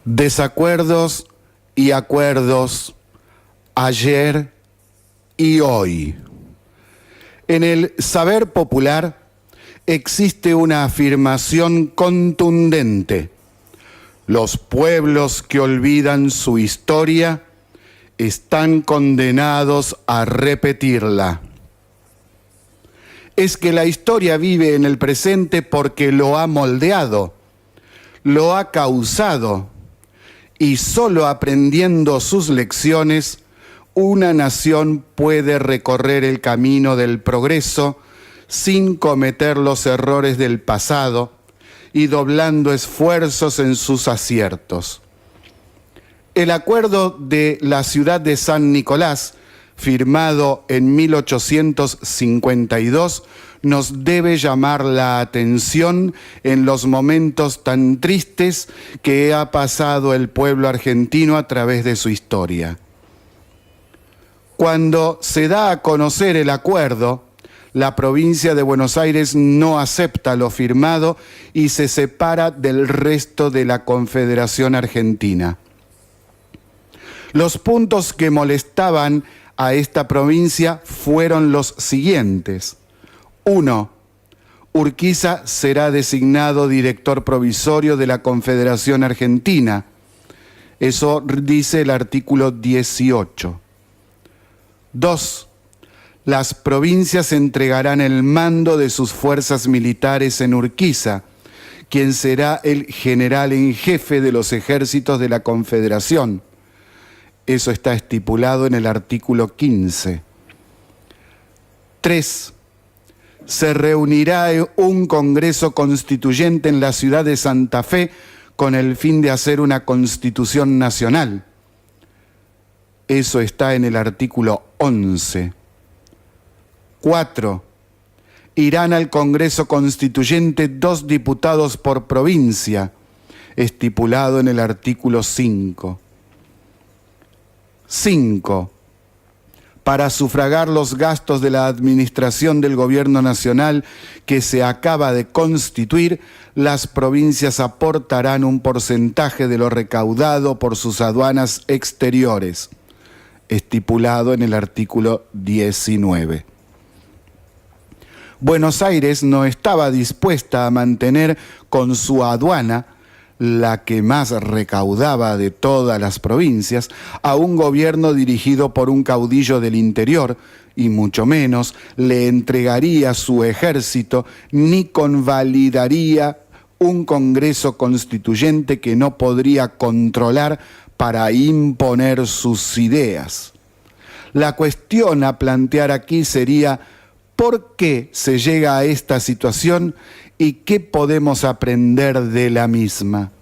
Desacuerdos y acuerdos ayer y hoy. En el saber popular existe una afirmación contundente. Los pueblos que olvidan su historia están condenados a repetirla. Es que la historia vive en el presente porque lo ha moldeado, lo ha causado, y solo aprendiendo sus lecciones, una nación puede recorrer el camino del progreso sin cometer los errores del pasado y doblando esfuerzos en sus aciertos. El acuerdo de la ciudad de San Nicolás, firmado en 1852, nos debe llamar la atención en los momentos tan tristes que ha pasado el pueblo argentino a través de su historia. Cuando se da a conocer el acuerdo, la provincia de Buenos Aires no acepta lo firmado y se separa del resto de la Confederación Argentina. Los puntos que molestaban a esta provincia fueron los siguientes. 1. Urquiza será designado director provisorio de la Confederación Argentina. Eso dice el artículo 18. 2. Las provincias entregarán el mando de sus fuerzas militares en Urquiza, quien será el general en jefe de los ejércitos de la Confederación. Eso está estipulado en el artículo 15. 3. Se reunirá un Congreso Constituyente en la ciudad de Santa Fe con el fin de hacer una Constitución Nacional. Eso está en el artículo 11. 4. Irán al Congreso Constituyente 2 diputados por provincia, estipulado en el artículo 5. 5. Para sufragar los gastos de la administración del Gobierno Nacional que se acaba de constituir, las provincias aportarán un porcentaje de lo recaudado por sus aduanas exteriores, estipulado en el artículo 19. Buenos Aires no estaba dispuesta a mantener con su aduana, la que más recaudaba de todas las provincias, a un gobierno dirigido por un caudillo del interior, y mucho menos le entregaría su ejército ni convalidaría un Congreso Constituyente que no podría controlar para imponer sus ideas. La cuestión a plantear aquí sería: ¿por qué se llega a esta situación y qué podemos aprender de la misma?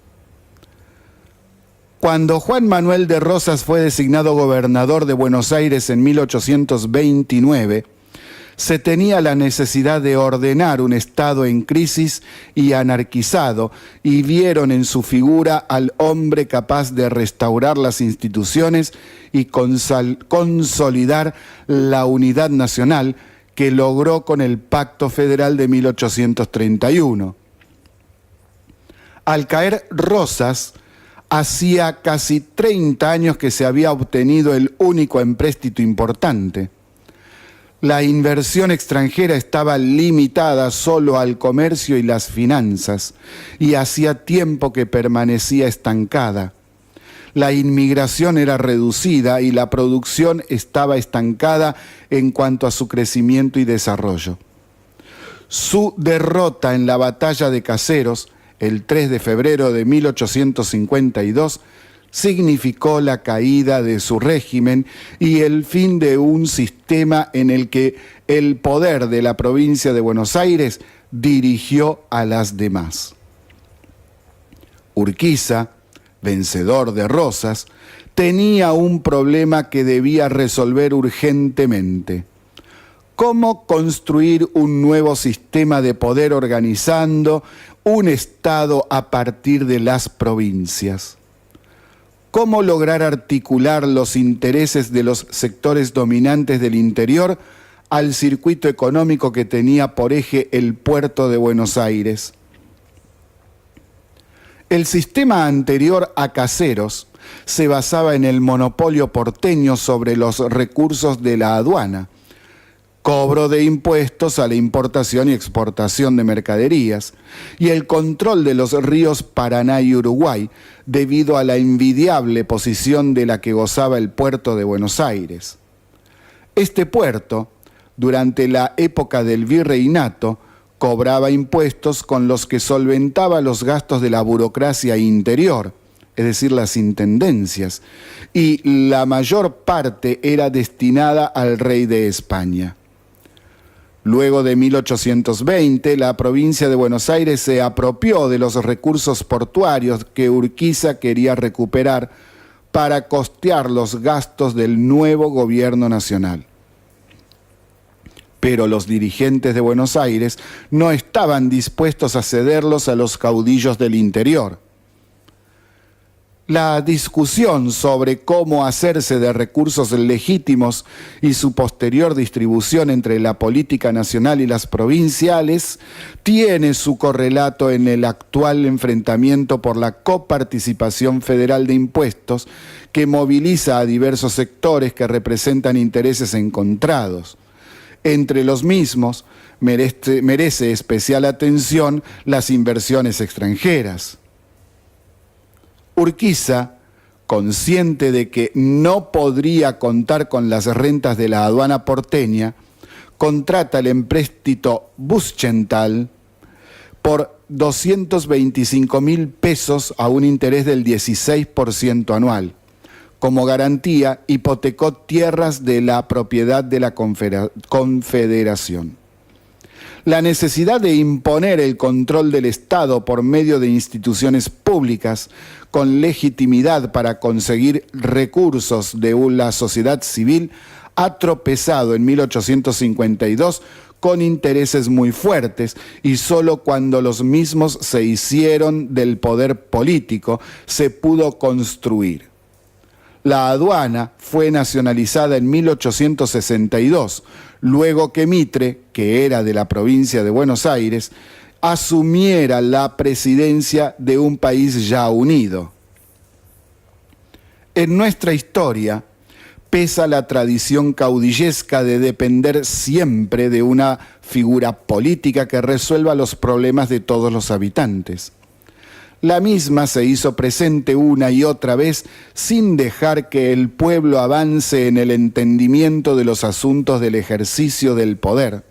Cuando Juan Manuel de Rosas fue designado gobernador de Buenos Aires en 1829, se tenía la necesidad de ordenar un Estado en crisis y anarquizado, y vieron en su figura al hombre capaz de restaurar las instituciones y consolidar la unidad nacional que logró con el Pacto Federal de 1831. Al caer Rosas, hacía casi 30 años que se había obtenido el único empréstito importante. La inversión extranjera estaba limitada solo al comercio y las finanzas, y hacía tiempo que permanecía estancada. La inmigración era reducida y la producción estaba estancada en cuanto a su crecimiento y desarrollo. Su derrota en la batalla de Caseros, el 3 de febrero de 1852, significó la caída de su régimen y el fin de un sistema en el que el poder de la provincia de Buenos Aires dirigió a las demás. Urquiza, vencedor de Rosas, tenía un problema que debía resolver urgentemente. ¿Cómo construir un nuevo sistema de poder organizando un Estado a partir de las provincias? ¿Cómo lograr articular los intereses de los sectores dominantes del interior al circuito económico que tenía por eje el puerto de Buenos Aires? El sistema anterior a Caseros se basaba en el monopolio porteño sobre los recursos de la aduana, cobro de impuestos a la importación y exportación de mercaderías, y el control de los ríos Paraná y Uruguay, debido a la envidiable posición de la que gozaba el puerto de Buenos Aires. Este puerto, durante la época del virreinato, cobraba impuestos con los que solventaba los gastos de la burocracia interior, es decir, las intendencias, y la mayor parte era destinada al rey de España. Luego de 1820, la provincia de Buenos Aires se apropió de los recursos portuarios que Urquiza quería recuperar para costear los gastos del nuevo gobierno nacional. Pero los dirigentes de Buenos Aires no estaban dispuestos a cederlos a los caudillos del interior. La discusión sobre cómo hacerse de recursos legítimos y su posterior distribución entre la política nacional y las provinciales tiene su correlato en el actual enfrentamiento por la coparticipación federal de impuestos que moviliza a diversos sectores que representan intereses encontrados. Entre los mismos merece especial atención las inversiones extranjeras. Urquiza, consciente de que no podría contar con las rentas de la aduana porteña, contrata el empréstito Buschental por 225.000 pesos a un interés del 16% anual. Como garantía, hipotecó tierras de la propiedad de la Confederación. La necesidad de imponer el control del Estado por medio de instituciones públicas con legitimidad para conseguir recursos de la sociedad civil ha tropezado en 1852 con intereses muy fuertes y solo cuando los mismos se hicieron del poder político se pudo construir. La aduana fue nacionalizada en 1862, luego que Mitre, que era de la provincia de Buenos Aires, asumiera la presidencia de un país ya unido. En nuestra historia pesa la tradición caudillesca de depender siempre de una figura política que resuelva los problemas de todos los habitantes. La misma se hizo presente una y otra vez sin dejar que el pueblo avance en el entendimiento de los asuntos del ejercicio del poder.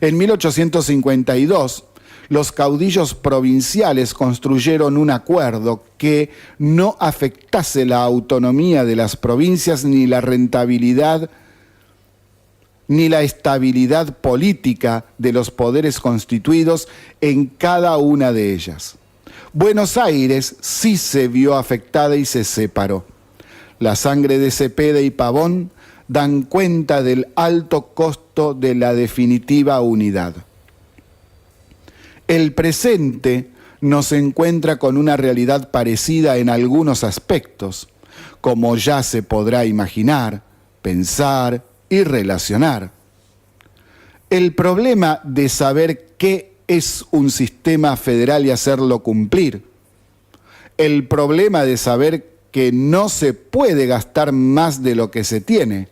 En 1852, los caudillos provinciales construyeron un acuerdo que no afectase la autonomía de las provincias ni la rentabilidad ni la estabilidad política de los poderes constituidos en cada una de ellas. Buenos Aires sí se vio afectada y se separó. La sangre de Cepeda y Pavón dan cuenta del alto costo de la definitiva unidad. El presente nos encuentra con una realidad parecida en algunos aspectos, como ya se podrá imaginar, pensar y relacionar. El problema de saber qué es un sistema federal y hacerlo cumplir. El problema de saber que no se puede gastar más de lo que se tiene.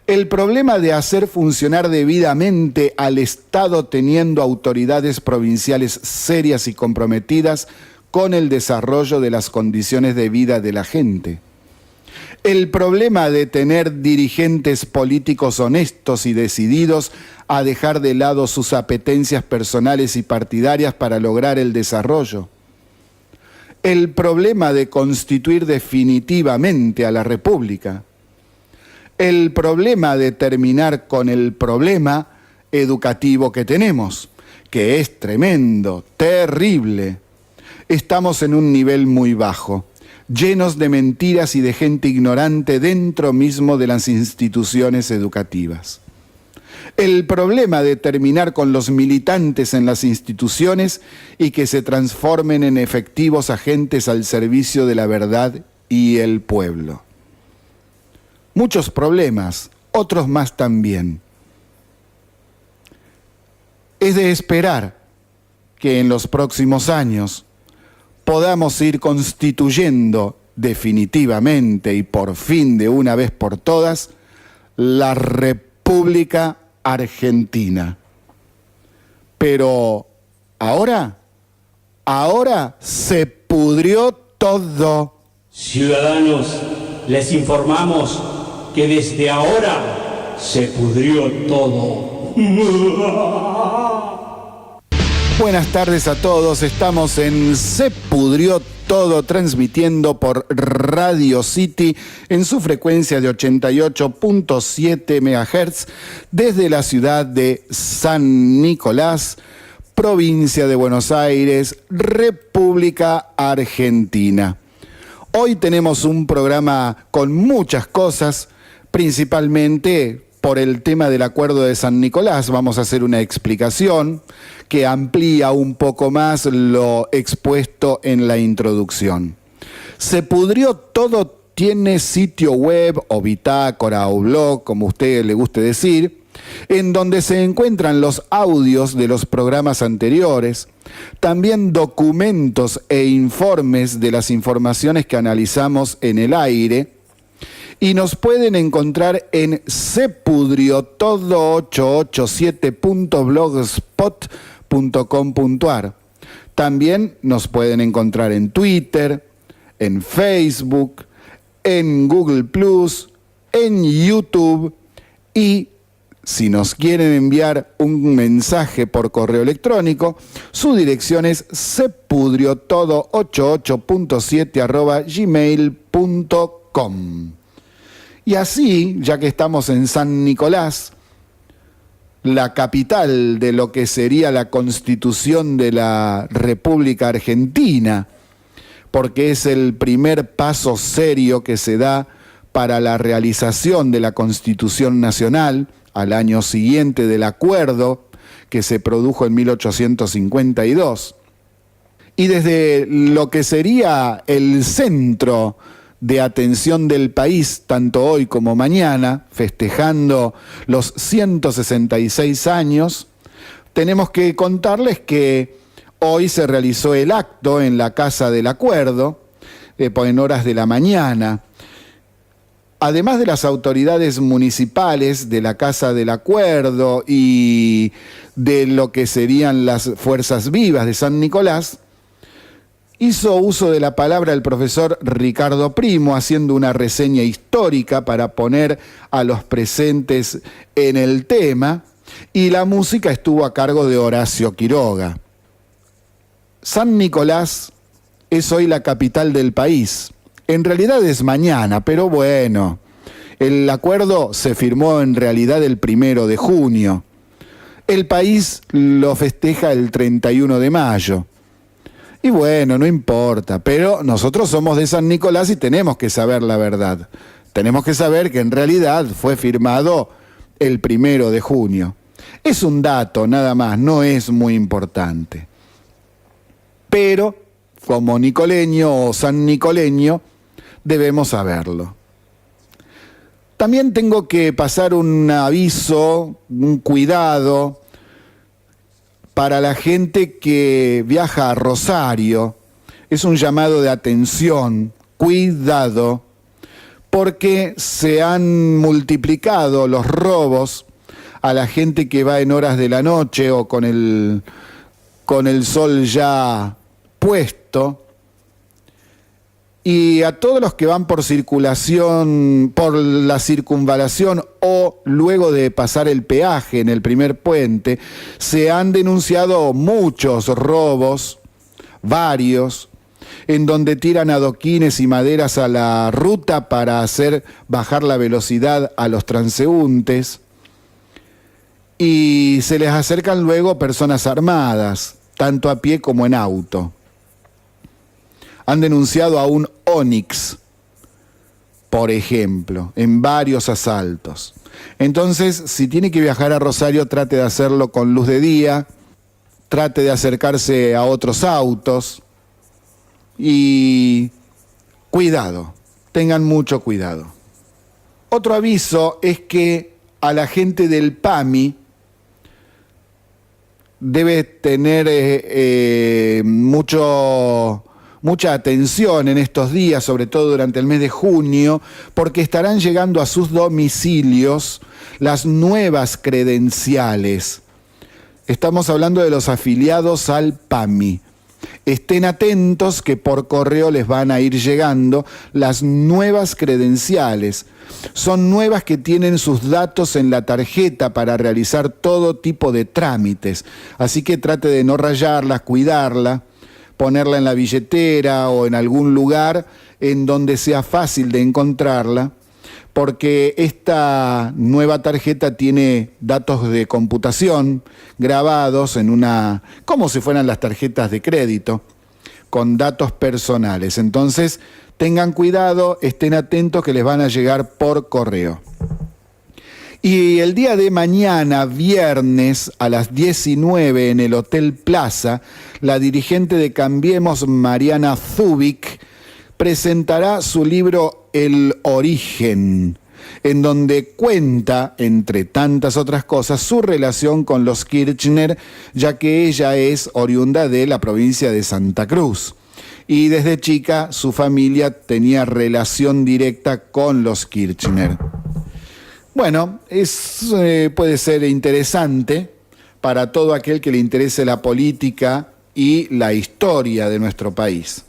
El problema de hacer funcionar debidamente al Estado teniendo autoridades provinciales serias y comprometidas con el desarrollo de las condiciones de vida de la gente. El problema de tener dirigentes políticos honestos y decididos a dejar de lado sus apetencias personales y partidarias para lograr el desarrollo. El problema de constituir definitivamente a la República. El problema de terminar con el problema educativo que tenemos, que es tremendo, terrible. Estamos en un nivel muy bajo, llenos de mentiras y de gente ignorante dentro mismo de las instituciones educativas. El problema de terminar con los militantes en las instituciones y que se transformen en efectivos agentes al servicio de la verdad y el pueblo. Muchos problemas, otros más también. Es de esperar que en los próximos años podamos ir constituyendo definitivamente y por fin de una vez por todas la República Argentina. Pero ahora se pudrió todo. Ciudadanos, les informamos que desde ahora se pudrió todo. Buenas tardes a todos, estamos en Se Pudrió Todo, transmitiendo por Radio City en su frecuencia de 88.7 MHz desde la ciudad de San Nicolás, provincia de Buenos Aires, República Argentina. Hoy tenemos un programa con muchas cosas, principalmente por el tema del Acuerdo de San Nicolás. Vamos a hacer una explicación que amplía un poco más lo expuesto en la introducción. Se Pudrió Todo tiene sitio web o bitácora o blog, como a usted le guste decir, en donde se encuentran los audios de los programas anteriores, también documentos e informes de las informaciones que analizamos en el aire, y nos pueden encontrar en sepudriotodo887.blogspot.com.ar. También nos pueden encontrar en Twitter, en Facebook, en Google+, en YouTube, y si nos quieren enviar un mensaje por correo electrónico, su dirección es sepudriotodo887@gmail.com. Y así, ya que estamos en San Nicolás, la capital de lo que sería la Constitución de la República Argentina, porque es el primer paso serio que se da para la realización de la Constitución Nacional al año siguiente del acuerdo que se produjo en 1852. Y desde lo que sería el centro de atención del país, tanto hoy como mañana, festejando los 166 años, tenemos que contarles que hoy se realizó el acto en la Casa del Acuerdo, en horas de la mañana. Además de las autoridades municipales de la Casa del Acuerdo y de lo que serían las fuerzas vivas de San Nicolás, hizo uso de la palabra el profesor Ricardo Primo, haciendo una reseña histórica para poner a los presentes en el tema, y la música estuvo a cargo de Horacio Quiroga. San Nicolás es hoy la capital del país. En realidad es mañana, pero bueno, el acuerdo se firmó en realidad el 1 de junio. El país lo festeja el 31 de mayo. Y bueno, no importa, pero nosotros somos de San Nicolás y tenemos que saber la verdad. Tenemos que saber que en realidad fue firmado el 1 de junio. Es un dato nada más, no es muy importante. Pero, como nicoleño o san nicoleño, debemos saberlo. También tengo que pasar un aviso, un cuidado para la gente que viaja a Rosario. Es un llamado de atención, cuidado, porque se han multiplicado los robos a la gente que va en horas de la noche o con el sol ya puesto. Y a todos los que van por circulación, por la circunvalación o luego de pasar el peaje en el primer puente, se han denunciado muchos robos, varios, en donde tiran adoquines y maderas a la ruta para hacer bajar la velocidad a los transeúntes, y se les acercan luego personas armadas, tanto a pie como en auto. Han denunciado a un Onix, por ejemplo, en varios asaltos. Entonces, si tiene que viajar a Rosario, trate de hacerlo con luz de día, trate de acercarse a otros autos y cuidado, tengan mucho cuidado. Otro aviso es que a la gente del PAMI debe tener mucho mucha atención en estos días, sobre todo durante el mes de junio, porque estarán llegando a sus domicilios las nuevas credenciales. Estamos hablando de los afiliados al PAMI. Estén atentos que por correo les van a ir llegando las nuevas credenciales. Son nuevas que tienen sus datos en la tarjeta para realizar todo tipo de trámites. Así que trate de no rayarlas, cuidarla, ponerla en la billetera o en algún lugar en donde sea fácil de encontrarla, porque esta nueva tarjeta tiene datos de computación grabados en una, como si fueran las tarjetas de crédito, con datos personales. Entonces, tengan cuidado, estén atentos que les van a llegar por correo. Y el día de mañana, viernes, a las 19 en el Hotel Plaza, la dirigente de Cambiemos, Mariana Zubik, presentará su libro El Origen, en donde cuenta, entre tantas otras cosas, su relación con los Kirchner, ya que ella es oriunda de la provincia de Santa Cruz. Y desde chica su familia tenía relación directa con los Kirchner. Bueno, puede ser interesante para todo aquel que le interese la política y la historia de nuestro país.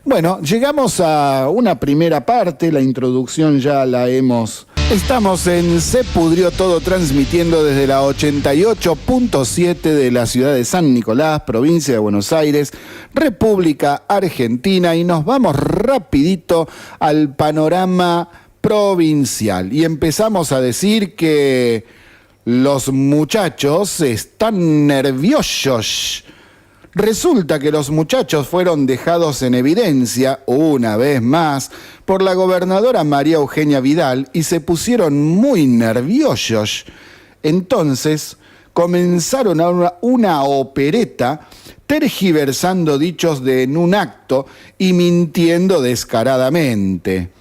Bueno, llegamos a una primera parte, la introducción ya la hemos... Estamos en Se Pudrió Todo, transmitiendo desde la 88.7 de la ciudad de San Nicolás, provincia de Buenos Aires, República Argentina, y nos vamos rapidito al panorama provincial. Y empezamos a decir que los muchachos están nerviosos. Resulta que los muchachos fueron dejados en evidencia, una vez más, por la gobernadora María Eugenia Vidal y se pusieron muy nerviosos. Entonces comenzaron una opereta tergiversando dichos en un acto y mintiendo descaradamente.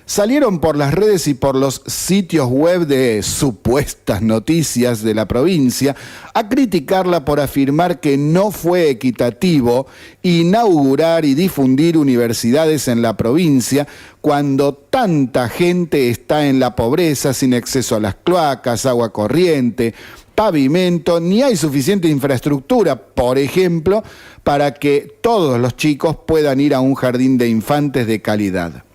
Salieron por las redes y por los sitios web de supuestas noticias de la provincia a criticarla por afirmar que no fue equitativo inaugurar y difundir universidades en la provincia cuando tanta gente está en la pobreza, sin acceso a las cloacas, agua corriente, pavimento, ni hay suficiente infraestructura, por ejemplo, para que todos los chicos puedan ir a un jardín de infantes de calidad.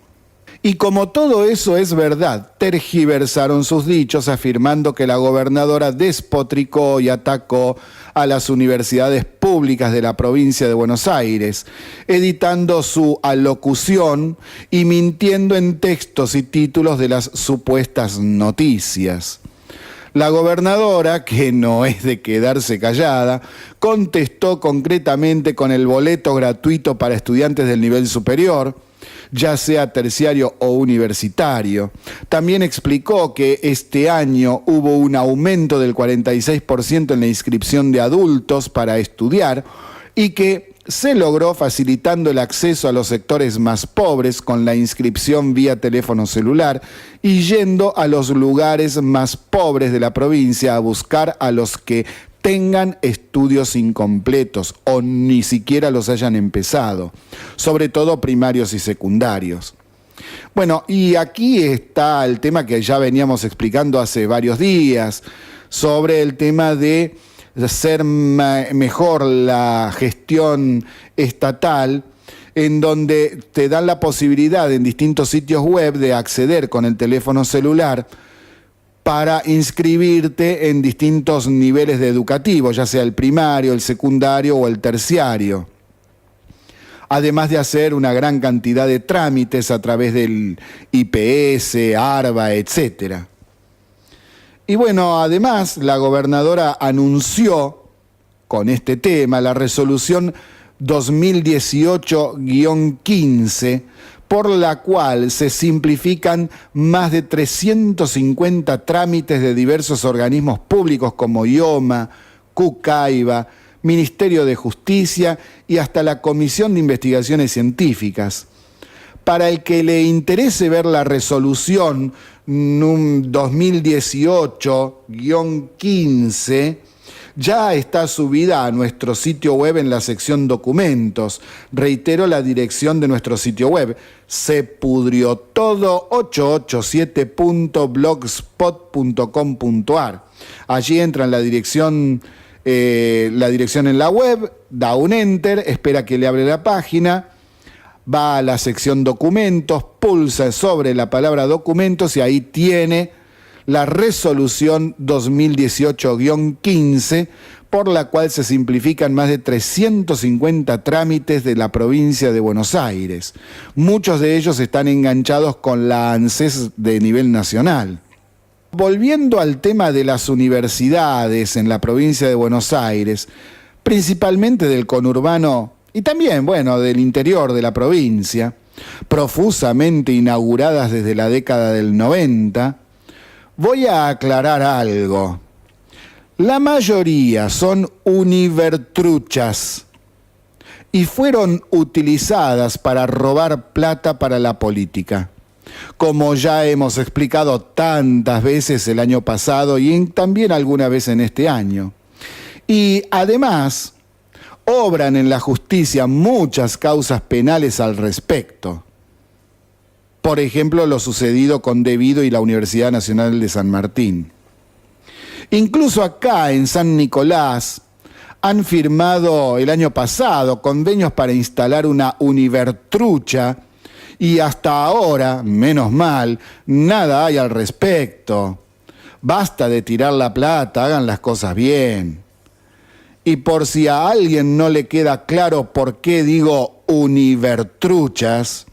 Y como todo eso es verdad, tergiversaron sus dichos afirmando que la gobernadora despotricó y atacó a las universidades públicas de la provincia de Buenos Aires, editando su alocución y mintiendo en textos y títulos de las supuestas noticias. La gobernadora, que no es de quedarse callada, contestó concretamente con el boleto gratuito para estudiantes del nivel superior, ya sea terciario o universitario. También explicó que este año hubo un aumento del 46% en la inscripción de adultos para estudiar y que se logró facilitando el acceso a los sectores más pobres con la inscripción vía teléfono celular y yendo a los lugares más pobres de la provincia a buscar a los que tengan estudios incompletos o ni siquiera los hayan empezado, sobre todo primarios y secundarios. Bueno, y aquí está el tema que ya veníamos explicando hace varios días, sobre el tema de hacer mejor la gestión estatal, en donde te dan la posibilidad en distintos sitios web de acceder con el teléfono celular para inscribirte en distintos niveles de educativo, ya sea el primario, el secundario o el terciario. Además de hacer una gran cantidad de trámites a través del IPS, ARBA, etc. Y bueno, además la gobernadora anunció con este tema la resolución 2018-15, por la cual se simplifican más de 350 trámites de diversos organismos públicos como IOMA, CUCAIBA, Ministerio de Justicia y hasta la Comisión de Investigaciones Científicas. Para el que le interese ver la resolución 2018-15, Ya está subida a nuestro sitio web en la sección documentos. Reitero la dirección de nuestro sitio web: sepudriotodo887.blogspot.com.ar. Allí entra en la dirección en la web, da un enter, espera que le abre la página, va a la sección documentos, pulsa sobre la palabra documentos y ahí tiene la resolución 2018-15, por la cual se simplifican más de 350 trámites de la provincia de Buenos Aires. Muchos de ellos están enganchados con la ANSES de nivel nacional. Volviendo al tema de las universidades en la provincia de Buenos Aires, principalmente del conurbano y también, del interior de la provincia, profusamente inauguradas desde la década del 90, voy a aclarar algo. La mayoría son univertruchas y fueron utilizadas para robar plata para la política, como ya hemos explicado tantas veces el año pasado y también alguna vez en este año. Y además, obran en la justicia muchas causas penales al respecto. Por ejemplo, lo sucedido con Devido y la Universidad Nacional de San Martín. Incluso acá en San Nicolás han firmado el año pasado convenios para instalar una univertrucha y hasta ahora, menos mal, nada hay al respecto. Basta de tirar la plata, hagan las cosas bien. Y por si a alguien no le queda claro por qué digo univertruchas,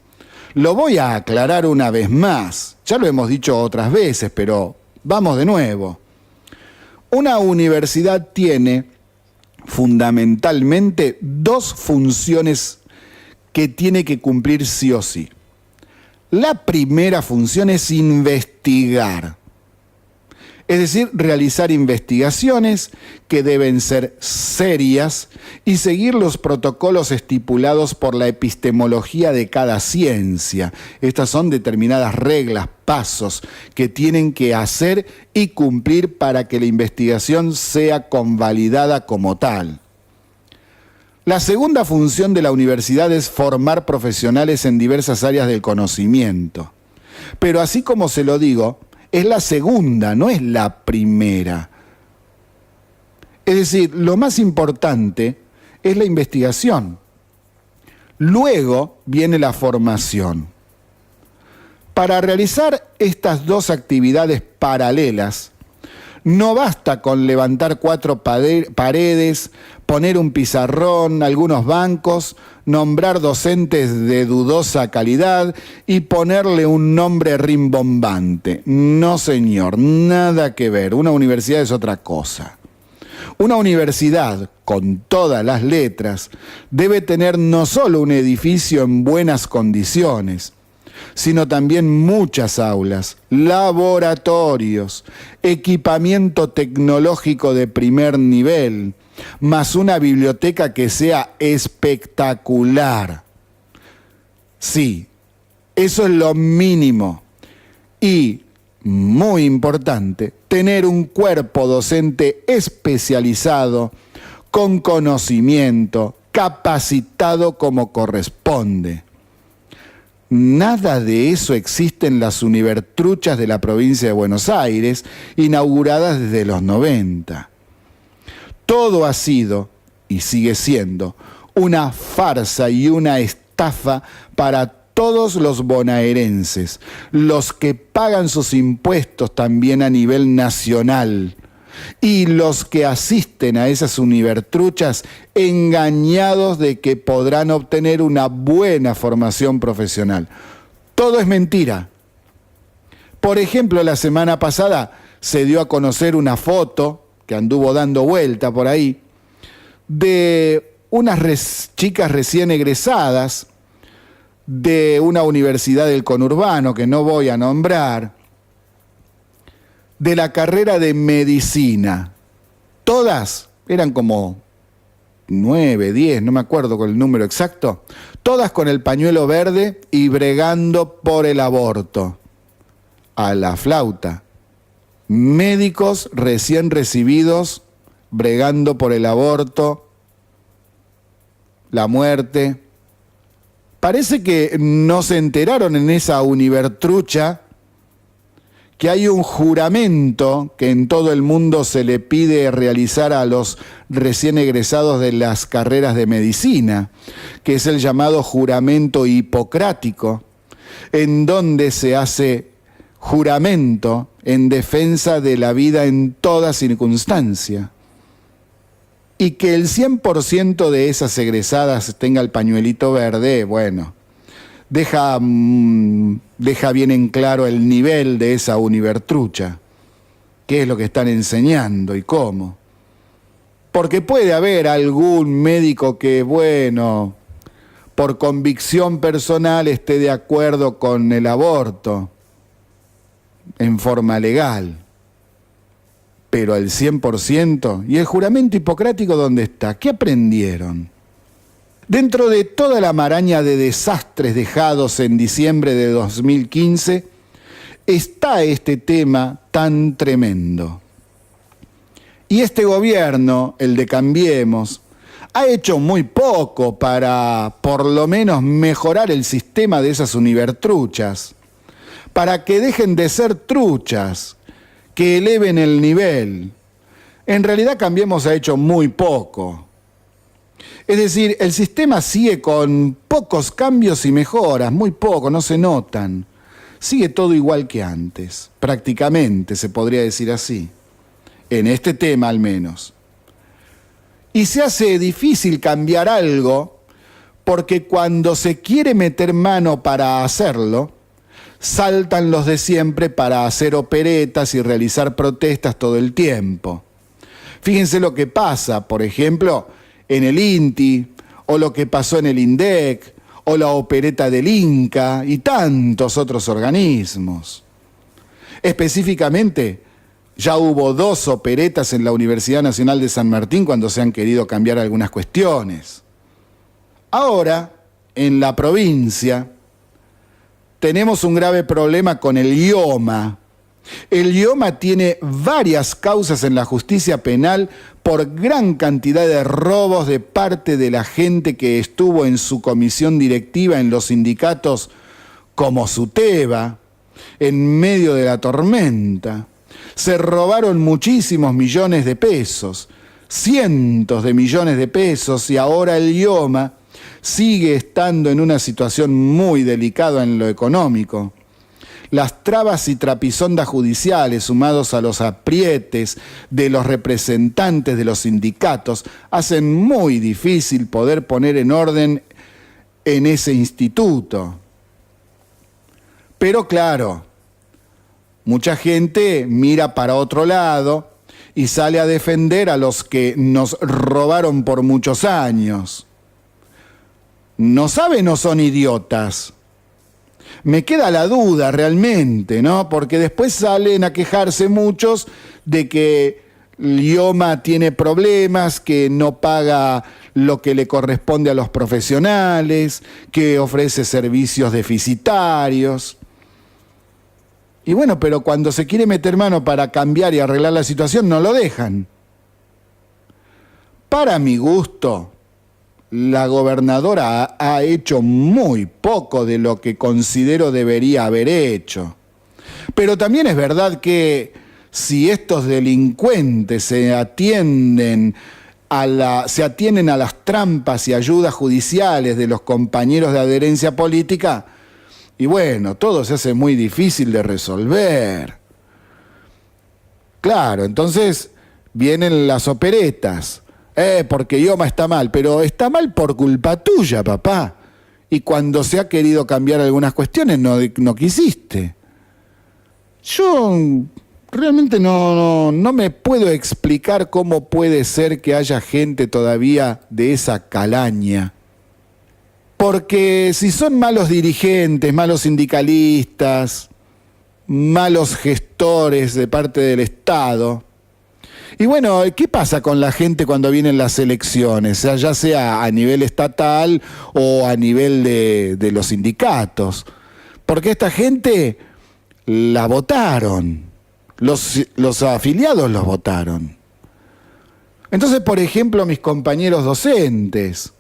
lo voy a aclarar una vez más. Ya lo hemos dicho otras veces, pero vamos de nuevo. Una universidad tiene fundamentalmente dos funciones que tiene que cumplir sí o sí. La primera función es investigar. Es decir, realizar investigaciones que deben ser serias y seguir los protocolos estipulados por la epistemología de cada ciencia. Estas son determinadas reglas, pasos que tienen que hacer y cumplir para que la investigación sea convalidada como tal. La segunda función de la universidad es formar profesionales en diversas áreas del conocimiento. Pero así como se lo digo, es la segunda, no es la primera. Es decir, lo más importante es la investigación. Luego viene la formación. Para realizar estas dos actividades paralelas, no basta con levantar 4 paredes, poner un pizarrón, algunos bancos, nombrar docentes de dudosa calidad y ponerle un nombre rimbombante. No, señor, nada que ver. Una universidad es otra cosa. Una universidad, con todas las letras, debe tener no solo un edificio en buenas condiciones, sino también muchas aulas, laboratorios, equipamiento tecnológico de primer nivel, más una biblioteca que sea espectacular. Sí, eso es lo mínimo. Y, muy importante, tener un cuerpo docente especializado, con conocimiento, capacitado como corresponde. Nada de eso existe en las univertruchas de la provincia de Buenos Aires, inauguradas desde los 90. Todo ha sido, y sigue siendo, una farsa y una estafa para todos los bonaerenses, los que pagan sus impuestos también a nivel nacional, y los que asisten a esas univertruchas engañados de que podrán obtener una buena formación profesional. Todo es mentira. Por ejemplo, la semana pasada se dio a conocer una foto que anduvo dando vuelta por ahí de unas chicas recién egresadas de una universidad del conurbano que no voy a nombrar, de la carrera de medicina. Todas, eran como 9, 10, no me acuerdo con el número exacto, todas con el pañuelo verde y bregando por el aborto. A la flauta. Médicos recién recibidos bregando por el aborto, la muerte. Parece que no se enteraron en esa Univertrucha que hay un juramento que en todo el mundo se le pide realizar a los recién egresados de las carreras de medicina, que es el llamado juramento hipocrático, en donde se hace juramento en defensa de la vida en toda circunstancia. Y que el 100% de esas egresadas tenga el pañuelito verde, bueno, deja bien en claro el nivel de esa Univertrucha, qué es lo que están enseñando y cómo. Porque puede haber algún médico que, bueno, por convicción personal esté de acuerdo con el aborto en forma legal, pero al 100%, ¿y el juramento hipocrático dónde está? ¿Qué aprendieron? Dentro de toda la maraña de desastres dejados en diciembre de 2015, está este tema tan tremendo. Y este gobierno, el de Cambiemos, ha hecho muy poco para, por lo menos, mejorar el sistema de esas Univertruchas, para que dejen de ser truchas, que eleven el nivel. En realidad Cambiemos ha hecho muy poco. Es decir, el sistema sigue con pocos cambios y mejoras, muy poco, no se notan. Sigue todo igual que antes, prácticamente se podría decir así, en este tema al menos. Y se hace difícil cambiar algo porque cuando se quiere meter mano para hacerlo, saltan los de siempre para hacer operetas y realizar protestas todo el tiempo. Fíjense lo que pasa, por ejemplo, en el INTI, o lo que pasó en el INDEC, o la opereta del Inca, y tantos otros organismos. Específicamente, ya hubo 2 operetas en la Universidad Nacional de San Martín cuando se han querido cambiar algunas cuestiones. Ahora, en la provincia, tenemos un grave problema con el IOMA. El IOMA tiene varias causas en la justicia penal por gran cantidad de robos de parte de la gente que estuvo en su comisión directiva en los sindicatos como Suteba, en medio de la tormenta. Se robaron muchísimos millones de pesos, cientos de millones de pesos, y ahora el IOMA sigue estando en una situación muy delicada en lo económico. Las trabas y trapisondas judiciales, sumados a los aprietes de los representantes de los sindicatos, hacen muy difícil poder poner en orden en ese instituto. Pero claro, mucha gente mira para otro lado y sale a defender a los que nos robaron por muchos años. ¿No saben o son idiotas? Me queda la duda realmente, ¿no? Porque después salen a quejarse muchos de que el IOMA tiene problemas, que no paga lo que le corresponde a los profesionales, que ofrece servicios deficitarios. Y bueno, pero cuando se quiere meter mano para cambiar y arreglar la situación, no lo dejan. Para mi gusto, la gobernadora ha hecho muy poco de lo que considero debería haber hecho. Pero también es verdad que si estos delincuentes se atienden a las trampas y ayudas judiciales de los compañeros de adherencia política, y bueno, todo se hace muy difícil de resolver. Claro, entonces vienen las operetas. Porque IOMA está mal, pero está mal por culpa tuya, papá. Y cuando se ha querido cambiar algunas cuestiones, no quisiste. Yo realmente no me puedo explicar cómo puede ser que haya gente todavía de esa calaña. Porque si son malos dirigentes, malos sindicalistas, malos gestores de parte del Estado. Y bueno, ¿qué pasa con la gente cuando vienen las elecciones? Ya sea a nivel estatal o a nivel de los sindicatos. Porque esta gente la votaron. Los afiliados los votaron. Entonces, por ejemplo, mis compañeros docentes,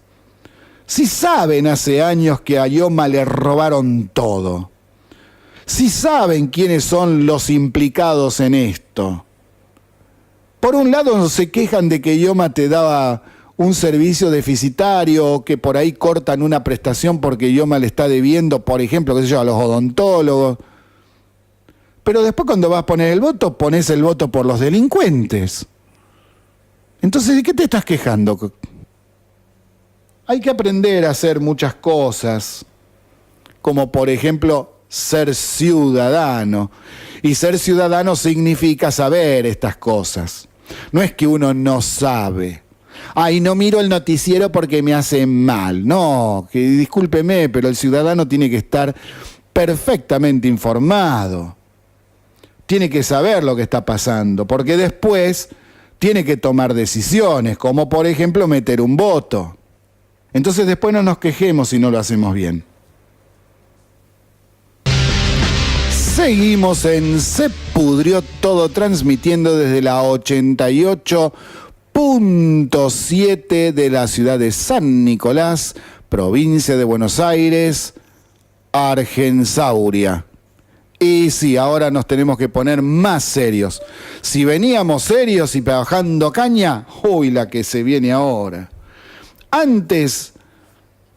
si saben hace años que a IOMA le robaron todo, si saben quiénes son los implicados en esto, por un lado se quejan de que IOMA te daba un servicio deficitario o que por ahí cortan una prestación porque IOMA le está debiendo, por ejemplo, qué sé yo, a los odontólogos. Pero después cuando vas a poner el voto, pones el voto por los delincuentes. Entonces, ¿de qué te estás quejando? Hay que aprender a hacer muchas cosas, como por ejemplo ser ciudadano. Y ser ciudadano significa saber estas cosas. No es que uno no sabe. Ay, no miro el noticiero porque me hace mal. No, que discúlpeme, pero el ciudadano tiene que estar perfectamente informado. Tiene que saber lo que está pasando, porque después tiene que tomar decisiones, como por ejemplo meter un voto. Entonces después no nos quejemos si no lo hacemos bien. Seguimos en Se Pudrió Todo, transmitiendo desde la 88.7 de la ciudad de San Nicolás, provincia de Buenos Aires, Argensauria. Y sí, ahora nos tenemos que poner más serios. Si veníamos serios y bajando caña, uy, la que se viene ahora. Antes,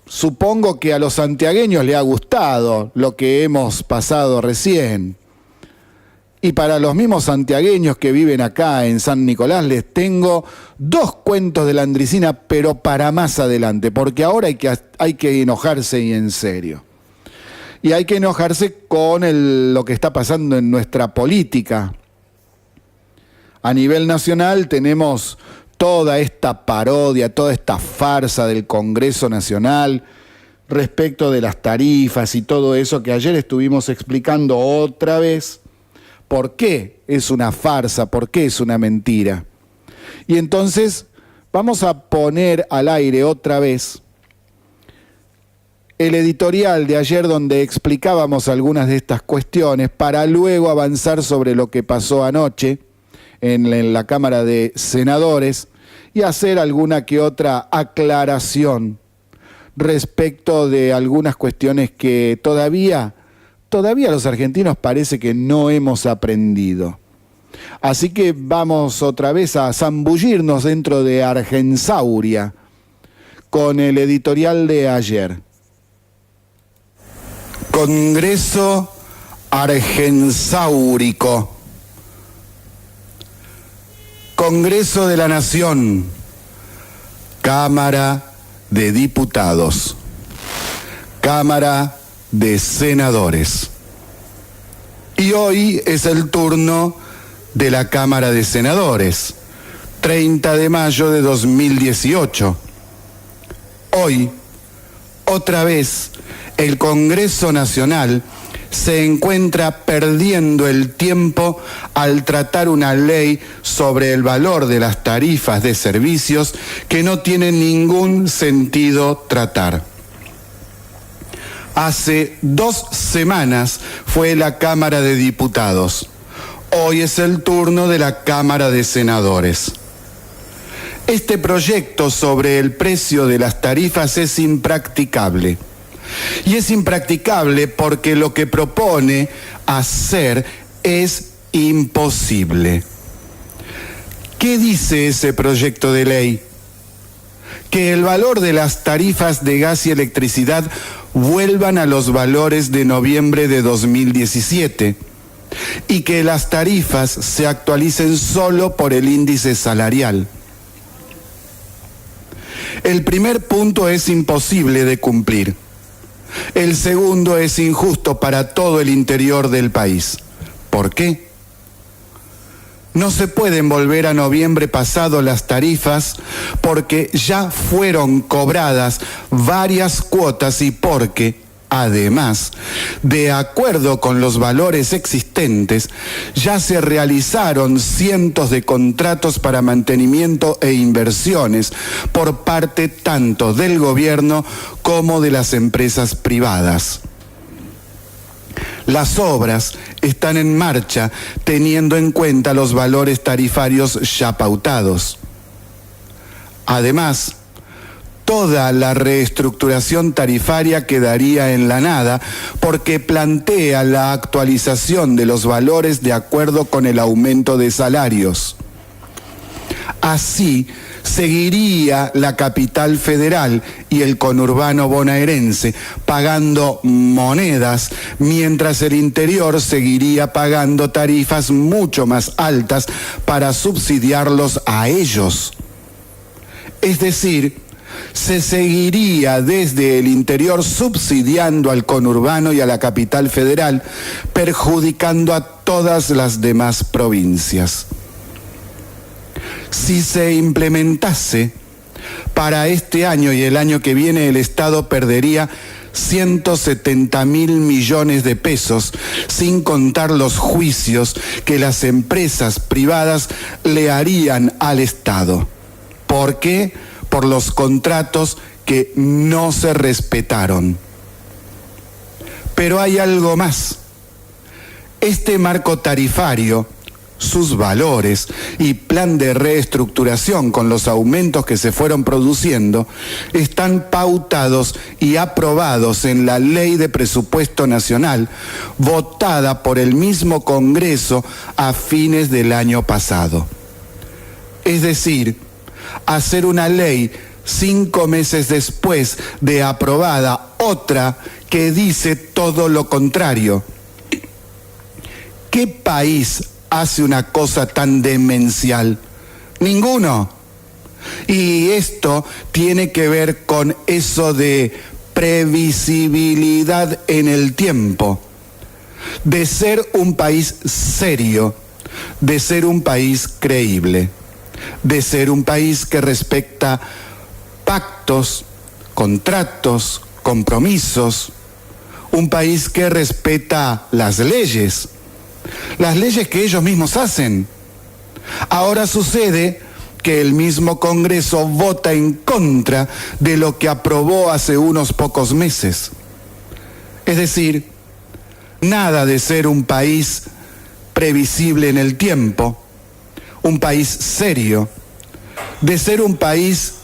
supongo que a los santiagueños les ha gustado lo que hemos pasado recién. Y para los mismos santiagueños que viven acá en San Nicolás, les tengo 2 cuentos de Landricina, pero para más adelante, porque ahora hay que enojarse y en serio. Y hay que enojarse con lo que está pasando en nuestra política. A nivel nacional tenemos toda esta parodia, toda esta farsa del Congreso Nacional respecto de las tarifas y todo eso que ayer estuvimos explicando otra vez. ¿Por qué es una farsa? ¿Por qué es una mentira? Y entonces vamos a poner al aire otra vez el editorial de ayer donde explicábamos algunas de estas cuestiones para luego avanzar sobre lo que pasó anoche en la Cámara de Senadores y hacer alguna que otra aclaración respecto de algunas cuestiones que todavía los argentinos parece que no hemos aprendido. Así que vamos otra vez a zambullirnos dentro de Argensauria con el editorial de ayer. Congreso Argensáurico. Congreso de la Nación. Cámara de Diputados. Cámara de Senadores. Y hoy es el turno de la Cámara de Senadores. 30 de mayo de 2018. Hoy, otra vez, el Congreso Nacional se encuentra perdiendo el tiempo al tratar una ley sobre el valor de las tarifas de servicios que no tiene ningún sentido tratar. Hace 2 semanas fue la Cámara de Diputados. Hoy es el turno de la Cámara de Senadores. Este proyecto sobre el precio de las tarifas es impracticable. Y es impracticable porque lo que propone hacer es imposible. ¿Qué dice ese proyecto de ley? Que el valor de las tarifas de gas y electricidad vuelvan a los valores de noviembre de 2017 y que las tarifas se actualicen solo por el índice salarial. El primer punto es imposible de cumplir. El segundo es injusto para todo el interior del país. ¿Por qué? No se pueden volver a noviembre pasado las tarifas porque ya fueron cobradas varias cuotas y porque, además, de acuerdo con los valores existentes, ya se realizaron cientos de contratos para mantenimiento e inversiones por parte tanto del gobierno como de las empresas privadas. Las obras están en marcha teniendo en cuenta los valores tarifarios ya pautados. Además, toda la reestructuración tarifaria quedaría en la nada porque plantea la actualización de los valores de acuerdo con el aumento de salarios. Así, seguiría la capital federal y el conurbano bonaerense pagando monedas, mientras el interior seguiría pagando tarifas mucho más altas para subsidiarlos a ellos. Es decir, se seguiría desde el interior subsidiando al conurbano y a la capital federal, perjudicando a todas las demás provincias. Si se implementase, para este año y el año que viene el Estado perdería 170.000 millones de pesos, sin contar los juicios que las empresas privadas le harían al Estado. ¿Por qué? Por los contratos que no se respetaron. Pero hay algo más. Este marco tarifario, sus valores y plan de reestructuración con los aumentos que se fueron produciendo están pautados y aprobados en la Ley de Presupuesto Nacional, votada por el mismo Congreso a fines del año pasado. Es decir, hacer una ley 5 meses después de aprobada otra que dice todo lo contrario. ¿Qué país hace una cosa tan demencial? Ninguno. Y esto tiene que ver con eso de previsibilidad en el tiempo, de ser un país serio, de ser un país creíble, de ser un país que respeta pactos, contratos, compromisos, un país que respeta las leyes que ellos mismos hacen. Ahora sucede que el mismo Congreso vota en contra de lo que aprobó hace unos pocos meses. Es decir, nada de ser un país previsible en el tiempo, un país serio, de ser un país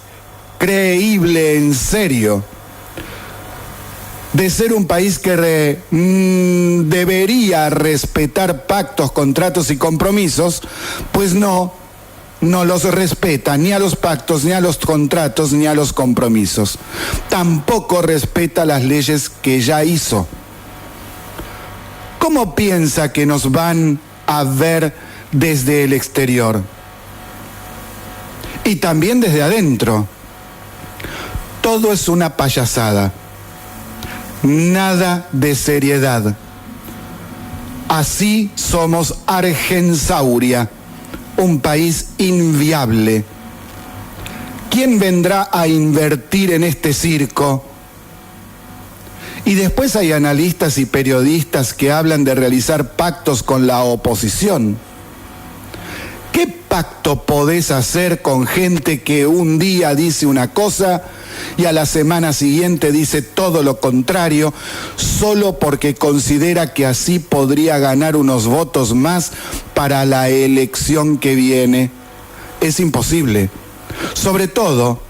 creíble en serio, de ser un país que debería respetar pactos, contratos y compromisos, pues no los respeta ni a los pactos, ni a los contratos, ni a los compromisos. Tampoco respeta las leyes que ya hizo. ¿Cómo piensa que nos van a ver desde el exterior? Y también desde adentro. Todo es una payasada. Nada de seriedad. Así somos Argensauria, un país inviable. ¿Quién vendrá a invertir en este circo? Y después hay analistas y periodistas que hablan de realizar pactos con la oposición. ¿Qué pacto podés hacer con gente que un día dice una cosa y a la semana siguiente dice todo lo contrario, solo porque considera que así podría ganar unos votos más para la elección que viene? Es imposible. Sobre todo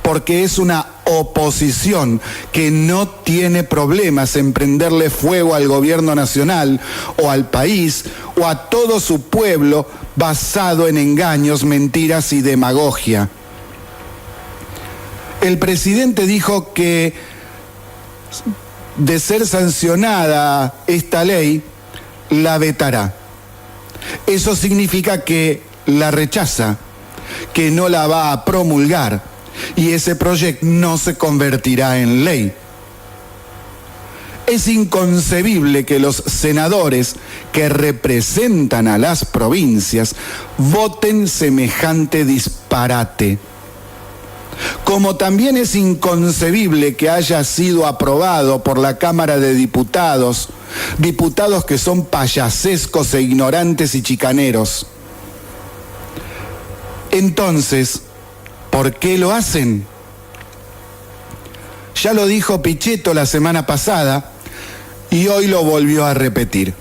porque es una oposición que no tiene problemas en prenderle fuego al gobierno nacional o al país o a todo su pueblo basado en engaños, mentiras y demagogia. El presidente dijo que de ser sancionada esta ley, la vetará. Eso significa que la rechaza, que no la va a promulgar y ese proyecto no se convertirá en ley. Es inconcebible que los senadores que representan a las provincias voten semejante disparate. Como también es inconcebible que haya sido aprobado por la Cámara de Diputados, diputados que son payasescos e ignorantes y chicaneros. Entonces, ¿por qué lo hacen? Ya lo dijo Pichetto la semana pasada y hoy lo volvió a repetir.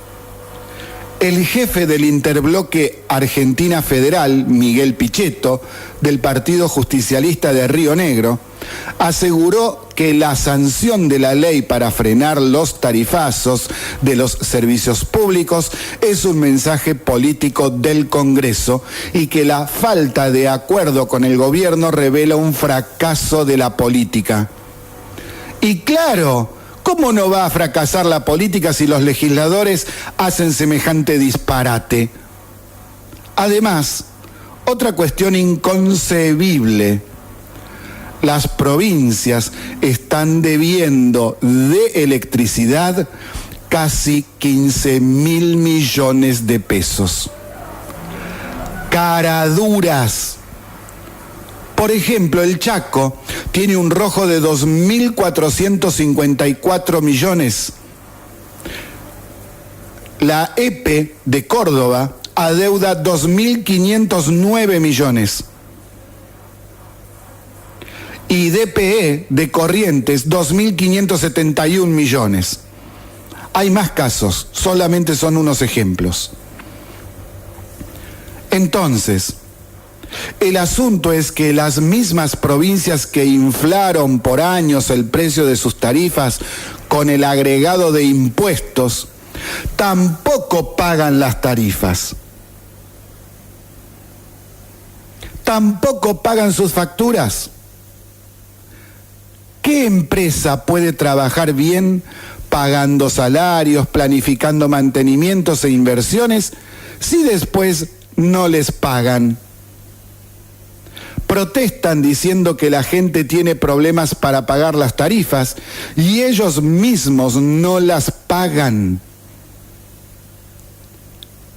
El jefe del Interbloque Argentina Federal, Miguel Pichetto, del Partido Justicialista de Río Negro, aseguró que la sanción de la ley para frenar los tarifazos de los servicios públicos es un mensaje político del Congreso y que la falta de acuerdo con el gobierno revela un fracaso de la política. Y claro, ¿cómo no va a fracasar la política si los legisladores hacen semejante disparate? Además, otra cuestión inconcebible. Las provincias están debiendo de electricidad casi 15.000 millones de pesos. Caraduras. Por ejemplo, el Chaco tiene un rojo de 2.454 millones. La EPE de Córdoba adeuda 2.509 millones. Y DPE de Corrientes 2.571 millones. Hay más casos, solamente son unos ejemplos. Entonces, el asunto es que las mismas provincias que inflaron por años el precio de sus tarifas con el agregado de impuestos, tampoco pagan las tarifas. Tampoco pagan sus facturas. ¿Qué empresa puede trabajar bien pagando salarios, planificando mantenimientos e inversiones si después no les pagan? Protestan diciendo que la gente tiene problemas para pagar las tarifas y ellos mismos no las pagan.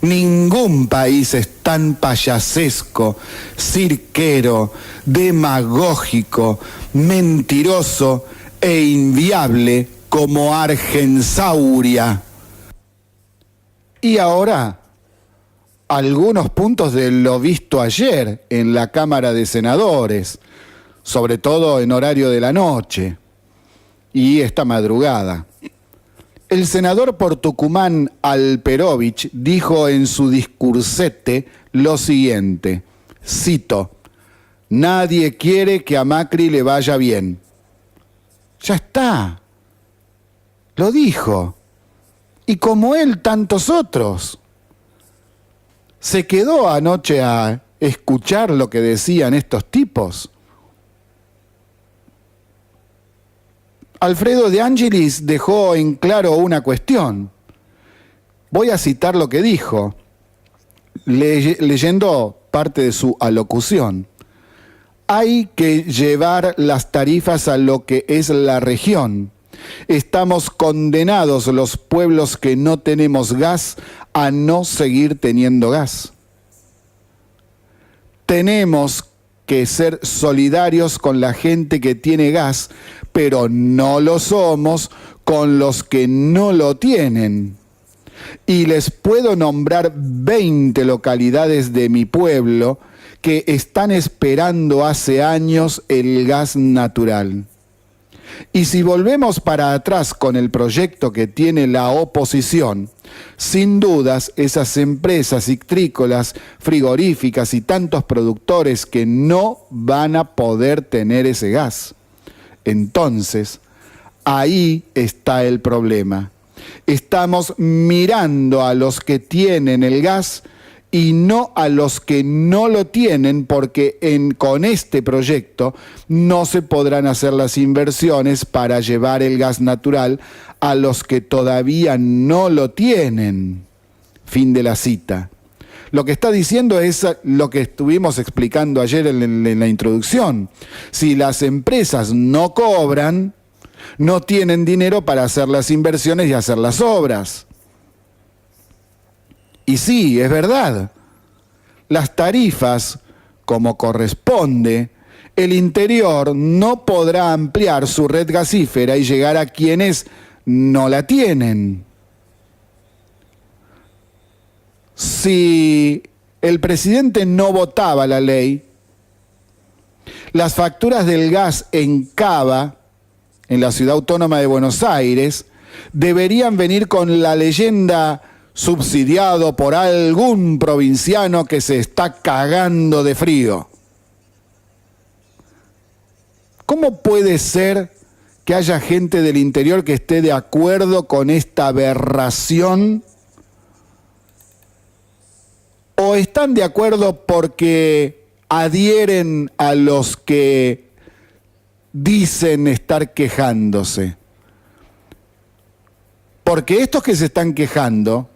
Ningún país es tan payasesco, cirquero, demagógico, mentiroso e inviable como Argensauria. Y ahora, algunos puntos de lo visto ayer en la Cámara de Senadores, sobre todo en horario de la noche y esta madrugada. El senador por Tucumán, Alperovich, dijo en su discursete lo siguiente, cito, nadie quiere que a Macri le vaya bien. Ya está, lo dijo, y como él tantos otros. ¿Se quedó anoche a escuchar lo que decían estos tipos? Alfredo De Angelis dejó en claro una cuestión. Voy a citar lo que dijo, leyendo parte de su alocución. Hay que llevar las tarifas a lo que es la región. Estamos condenados los pueblos que no tenemos gas a no seguir teniendo gas. Tenemos que ser solidarios con la gente que tiene gas, pero no lo somos con los que no lo tienen. Y les puedo nombrar 20 localidades de mi pueblo que están esperando hace años el gas natural. Y si volvemos para atrás con el proyecto que tiene la oposición, sin dudas esas empresas citrícolas, frigoríficas y tantos productores que no van a poder tener ese gas. Entonces, ahí está el problema. Estamos mirando a los que tienen el gas y no a los que no lo tienen, porque con este proyecto no se podrán hacer las inversiones para llevar el gas natural a los que todavía no lo tienen. Fin de la cita. Lo que está diciendo es lo que estuvimos explicando ayer en la introducción. Si las empresas no cobran, no tienen dinero para hacer las inversiones y hacer las obras. Y sí, es verdad, las tarifas, como corresponde, el interior no podrá ampliar su red gasífera y llegar a quienes no la tienen. Si el presidente no votaba la ley, las facturas del gas en Cava, en la ciudad autónoma de Buenos Aires, deberían venir con la leyenda subsidiado por algún provinciano que se está cagando de frío. ¿Cómo puede ser que haya gente del interior que esté de acuerdo con esta aberración? ¿O están de acuerdo porque adhieren a los que dicen estar quejándose? Porque estos que se están quejando,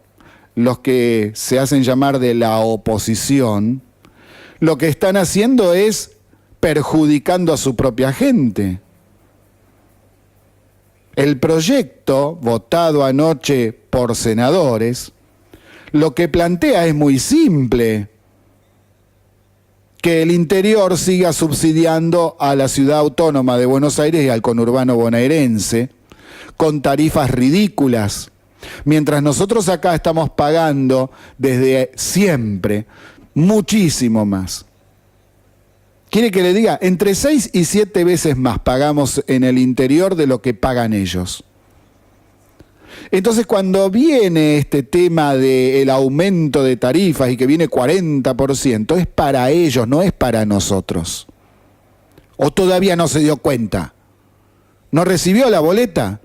los que se hacen llamar de la oposición, lo que están haciendo es perjudicando a su propia gente. El proyecto, votado anoche por senadores, lo que plantea es muy simple: que el interior siga subsidiando a la ciudad autónoma de Buenos Aires y al conurbano bonaerense con tarifas ridículas, mientras nosotros acá estamos pagando desde siempre muchísimo más. ¿Quiere que le diga? Entre 6 y 7 veces más pagamos en el interior de lo que pagan ellos. Entonces, cuando viene este tema del aumento de tarifas y que viene 40%, es para ellos, no es para nosotros. ¿O todavía no se dio cuenta? ¿No recibió la boleta?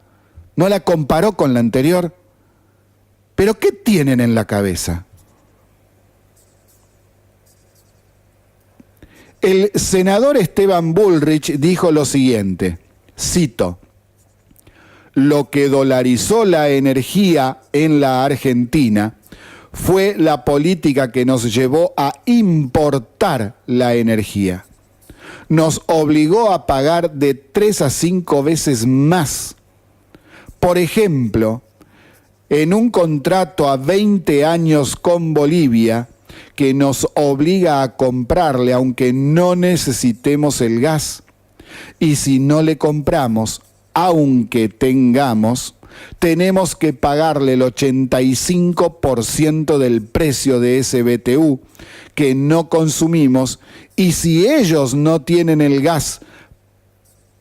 ¿No la comparó con la anterior? ¿Pero qué tienen en la cabeza? El senador Esteban Bullrich dijo lo siguiente, cito: lo que dolarizó la energía en la Argentina fue la política que nos llevó a importar la energía. Nos obligó a pagar de 3 a 5 veces más. Por ejemplo, en un contrato a 20 años con Bolivia, que nos obliga a comprarle aunque no necesitemos el gas. Y si no le compramos, aunque tengamos, tenemos que pagarle el 85% del precio de ese BTU que no consumimos, y si ellos no tienen el gas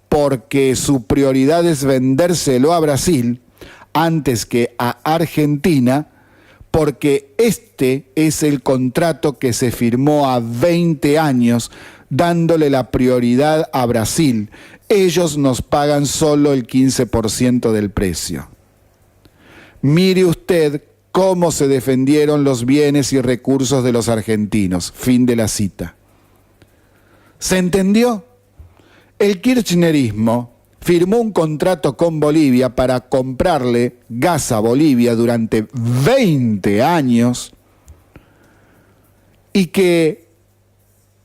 porque su prioridad es vendérselo a Brasil antes que a Argentina, porque este es el contrato que se firmó a 20 años dándole la prioridad a Brasil. Ellos nos pagan solo el 15% del precio. Mire usted cómo se defendieron los bienes y recursos de los argentinos. Fin de la cita. ¿Se entendió? El kirchnerismo firmó un contrato con Bolivia para comprarle gas a Bolivia durante 20 años y que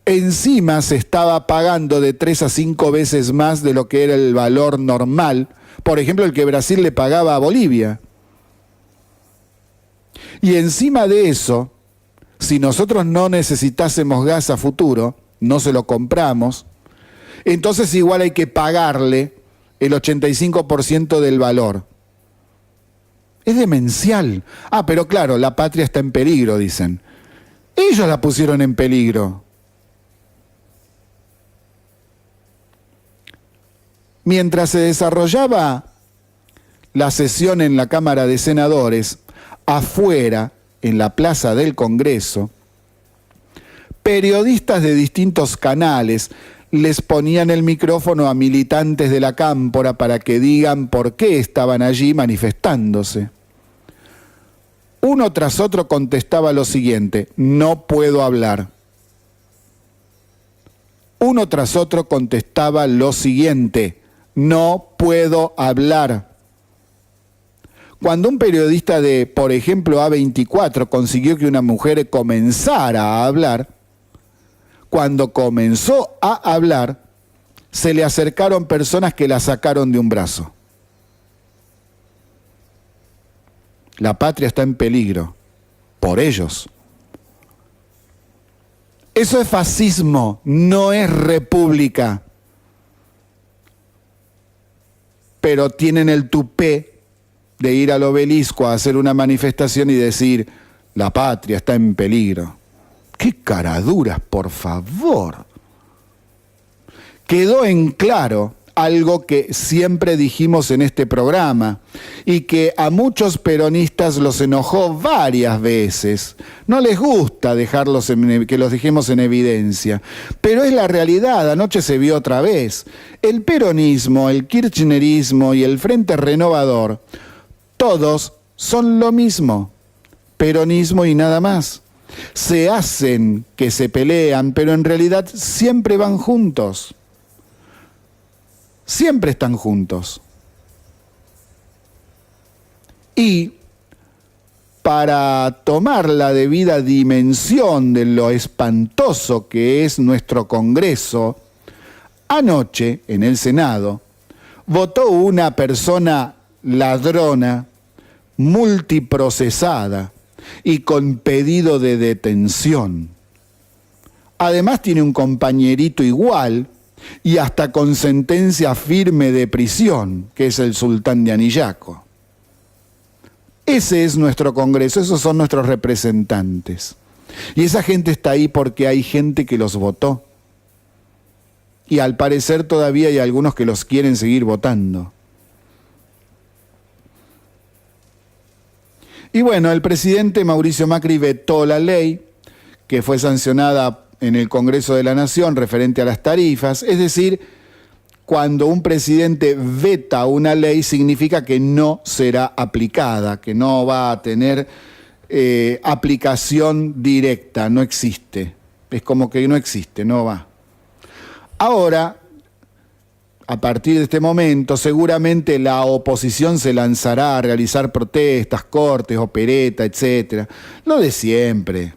encima se estaba pagando de 3 a 5 veces más de lo que era el valor normal, por ejemplo, el que Brasil le pagaba a Bolivia. Y encima de eso, si nosotros no necesitásemos gas a futuro, no se lo compramos, entonces igual hay que pagarle el 85% del valor. Es demencial. Ah, pero claro, la patria está en peligro, dicen. Ellos la pusieron en peligro. Mientras se desarrollaba la sesión en la Cámara de Senadores, afuera, en la Plaza del Congreso, periodistas de distintos canales les ponían el micrófono a militantes de la Cámpora para que digan por qué estaban allí manifestándose. Uno tras otro contestaba lo siguiente: no puedo hablar. Uno tras otro contestaba lo siguiente: no puedo hablar. Cuando un periodista de, por ejemplo, A24 consiguió que una mujer comenzara a hablar, cuando comenzó a hablar, se le acercaron personas que la sacaron de un brazo. La patria está en peligro, por ellos. Eso es fascismo, no es república. Pero tienen el tupé de ir al obelisco a hacer una manifestación y decir: la patria está en peligro. ¡Qué caraduras, por favor! Quedó en claro, algo que siempre dijimos en este programa y que a muchos peronistas los enojó varias veces. No les gusta que los dejemos en evidencia, pero es la realidad. Anoche se vio otra vez. El peronismo, el kirchnerismo y el Frente Renovador, todos son lo mismo, peronismo y nada más. Se hacen que se pelean, pero en realidad siempre van juntos. Siempre están juntos. Y para tomar la debida dimensión de lo espantoso que es nuestro Congreso, anoche en el Senado votó una persona ladrona, multiprocesada y con pedido de detención. Además tiene un compañerito igual y hasta con sentencia firme de prisión, que es el sultán de Anillaco. Ese es nuestro Congreso, esos son nuestros representantes. Y esa gente está ahí porque hay gente que los votó. Y al parecer todavía hay algunos que los quieren seguir votando. Y bueno, el presidente Mauricio Macri vetó la ley que fue sancionada en el Congreso de la Nación referente a las tarifas. Es decir, cuando un presidente veta una ley significa que no será aplicada, que no va a tener aplicación directa, no existe. Es como que no existe, no va. Ahora, a partir de este momento, seguramente la oposición se lanzará a realizar protestas, cortes, opereta, etc. Lo de siempre.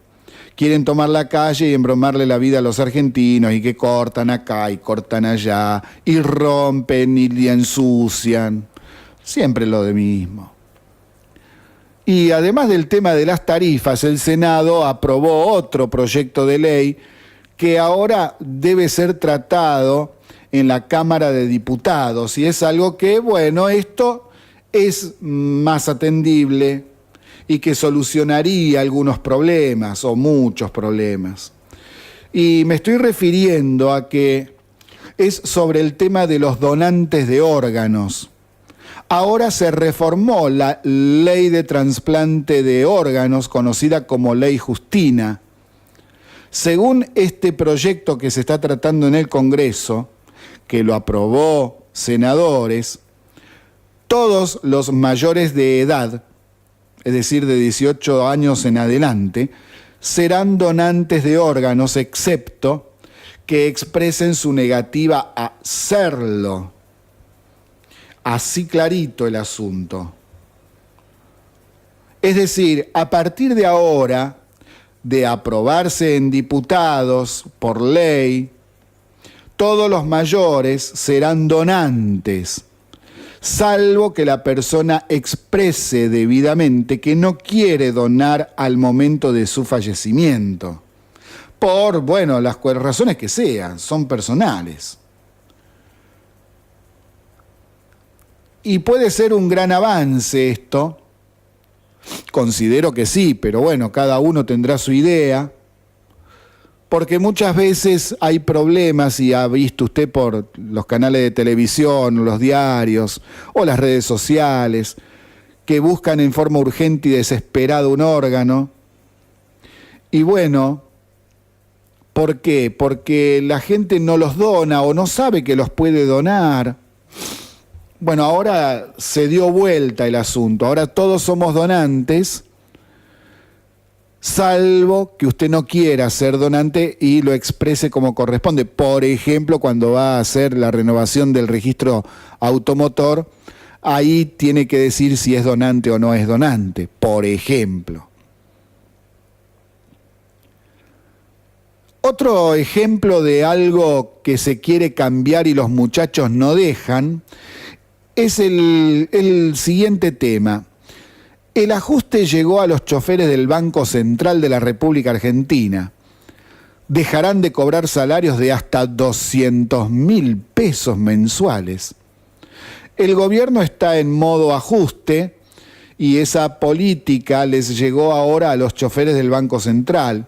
Quieren tomar la calle y embromarle la vida a los argentinos y que cortan acá y cortan allá y rompen y ensucian. Siempre lo de mismo. Y además del tema de las tarifas, el Senado aprobó otro proyecto de ley que ahora debe ser tratado en la Cámara de Diputados. Y es algo que, bueno, esto es más atendible y que solucionaría algunos problemas o muchos problemas. Y me estoy refiriendo a que es sobre el tema de los donantes de órganos. Ahora se reformó la ley de trasplante de órganos, conocida como Ley Justina. Según este proyecto que se está tratando en el Congreso, que lo aprobó senadores, todos los mayores de edad, es decir, de 18 años en adelante, serán donantes de órganos, excepto que expresen su negativa a serlo. Así clarito el asunto. Es decir, a partir de ahora, de aprobarse en diputados por ley, todos los mayores serán donantes, salvo que la persona exprese debidamente que no quiere donar al momento de su fallecimiento. Por, bueno, las razones que sean, son personales. Y puede ser un gran avance esto, considero que sí, pero bueno, cada uno tendrá su idea, porque muchas veces hay problemas, y ha visto usted por los canales de televisión, los diarios o las redes sociales, que buscan en forma urgente y desesperada un órgano. Y bueno, ¿por qué? Porque la gente no los dona o no sabe que los puede donar. Bueno, ahora se dio vuelta el asunto, ahora todos somos donantes, salvo que usted no quiera ser donante y lo exprese como corresponde. Por ejemplo, cuando va a hacer la renovación del registro automotor, ahí tiene que decir si es donante o no es donante, por ejemplo. Otro ejemplo de algo que se quiere cambiar y los muchachos no dejan es el siguiente tema. El ajuste llegó a los choferes del Banco Central de la República Argentina. Dejarán de cobrar salarios de hasta 200.000 pesos mensuales. El gobierno está en modo ajuste y esa política les llegó ahora a los choferes del Banco Central,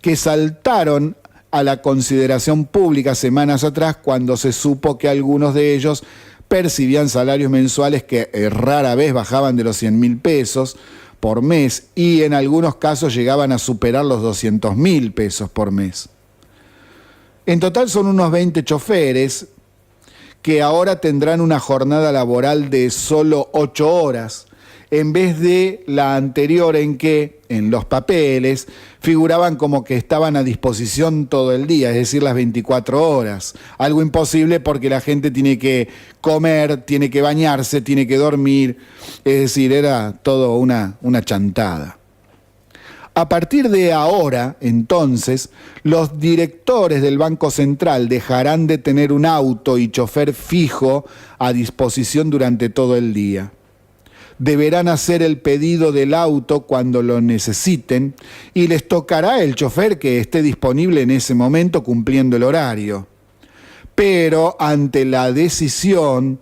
que saltaron a la consideración pública semanas atrás, cuando se supo que algunos de ellos percibían salarios mensuales que rara vez bajaban de los 100.000 pesos por mes y en algunos casos llegaban a superar los 200.000 pesos por mes. En total son unos 20 choferes que ahora tendrán una jornada laboral de solo 8 horas, en vez de la anterior en que, en los papeles, figuraban como que estaban a disposición todo el día, es decir, las 24 horas. Algo imposible porque la gente tiene que comer, tiene que bañarse, tiene que dormir, es decir, era todo una chantada. A partir de ahora, entonces, los directores del Banco Central dejarán de tener un auto y chofer fijo a disposición durante todo el día. Deberán hacer el pedido del auto cuando lo necesiten y les tocará el chofer que esté disponible en ese momento cumpliendo el horario. Pero ante la decisión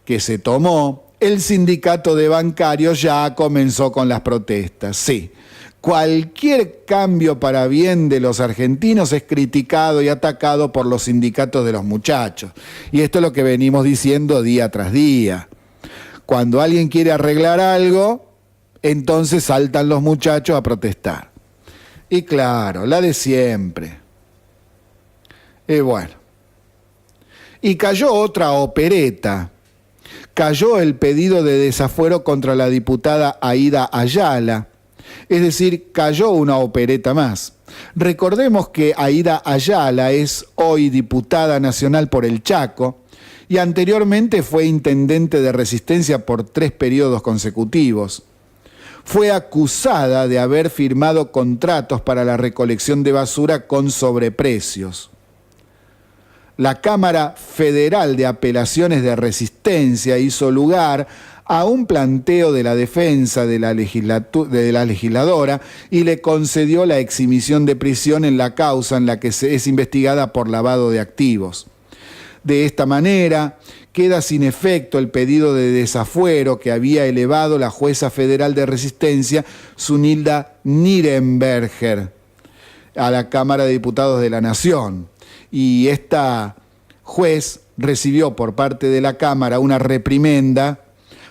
que se tomó, el sindicato de bancarios ya comenzó con las protestas. Sí, cualquier cambio para bien de los argentinos es criticado y atacado por los sindicatos de los muchachos. Y esto es lo que venimos diciendo día tras día. Cuando alguien quiere arreglar algo, entonces saltan los muchachos a protestar. Y claro, la de siempre. Y bueno. Y cayó otra opereta. Cayó el pedido de desafuero contra la diputada Aída Ayala. Es decir, cayó una opereta más. Recordemos que Aída Ayala es hoy diputada nacional por el Chaco, y anteriormente fue intendente de Resistencia por 3 periodos consecutivos. Fue acusada de haber firmado contratos para la recolección de basura con sobreprecios. La Cámara Federal de Apelaciones de Resistencia hizo lugar a un planteo de la defensa de la legisladora y le concedió la exhibición de prisión en la causa en la que es investigada por lavado de activos. De esta manera, queda sin efecto el pedido de desafuero que había elevado la jueza federal de Resistencia, Zunilda Nirenberger, a la Cámara de Diputados de la Nación. Y esta juez recibió por parte de la Cámara una reprimenda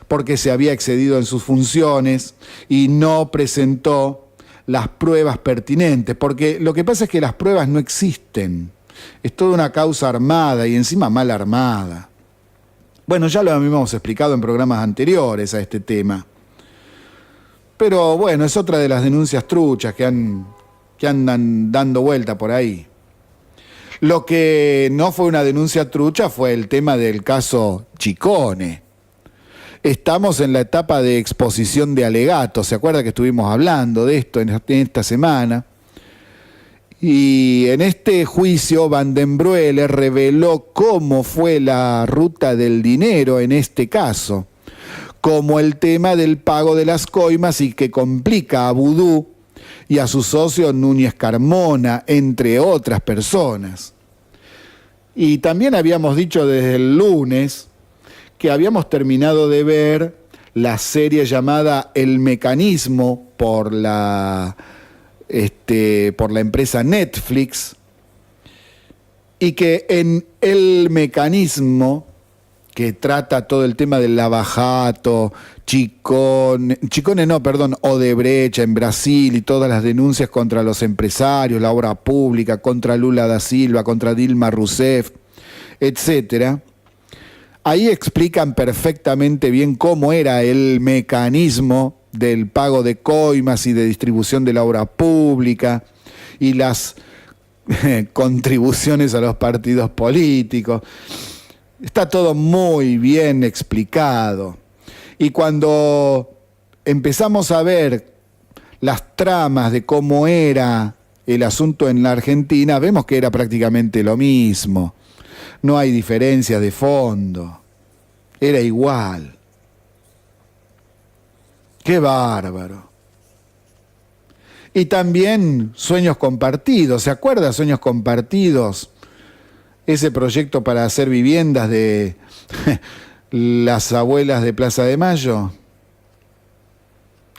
porque se había excedido en sus funciones y no presentó las pruebas pertinentes, porque lo que pasa es que las pruebas no existen. Es toda una causa armada y encima mal armada. Bueno, ya lo habíamos explicado en programas anteriores a este tema. Pero bueno, es otra de las denuncias truchas que andan dando vuelta por ahí. Lo que no fue una denuncia trucha fue el tema del caso Chicone. Estamos en la etapa de exposición de alegatos. ¿Se acuerda que estuvimos hablando de esto en esta semana? Y en este juicio, Van den Broele reveló cómo fue la ruta del dinero en este caso, como el tema del pago de las coimas y que complica a Vudú y a su socio Núñez Carmona, entre otras personas. Y también habíamos dicho desde el lunes que habíamos terminado de ver la serie llamada El Mecanismo por la empresa Netflix, y que en El Mecanismo, que trata todo el tema del lavajato, Odebrecht en Brasil y todas las denuncias contra los empresarios, la obra pública, contra Lula da Silva, contra Dilma Rousseff, etcétera. Ahí explican perfectamente bien cómo era el mecanismo del pago de coimas y de distribución de la obra pública y las contribuciones a los partidos políticos. Está todo muy bien explicado. Y cuando empezamos a ver las tramas de cómo era el asunto en la Argentina, vemos que era prácticamente lo mismo. No hay diferencias de fondo. Era igual. ¡Qué bárbaro! Y también Sueños Compartidos. ¿Se acuerda Sueños Compartidos? Ese proyecto para hacer viviendas de las abuelas de Plaza de Mayo.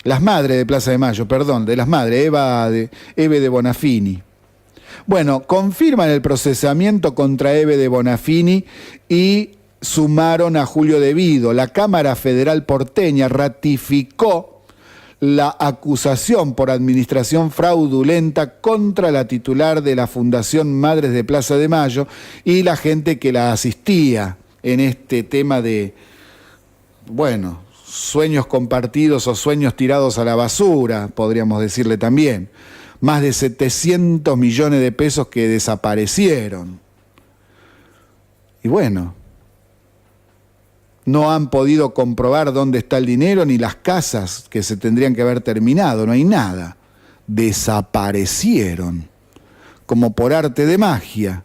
Las madres de Plaza de Mayo, perdón, de las madres, Eve de Bonafini. Bueno, confirman el procesamiento contra Eve de Bonafini y sumaron a Julio De Vido. La Cámara Federal porteña ratificó la acusación por administración fraudulenta contra la titular de la Fundación Madres de Plaza de Mayo y la gente que la asistía en este tema de, bueno, sueños compartidos o sueños tirados a la basura, podríamos decirle también. Más de 700 millones de pesos que desaparecieron. Y bueno, no han podido comprobar dónde está el dinero ni las casas que se tendrían que haber terminado, no hay nada. Desaparecieron, como por arte de magia.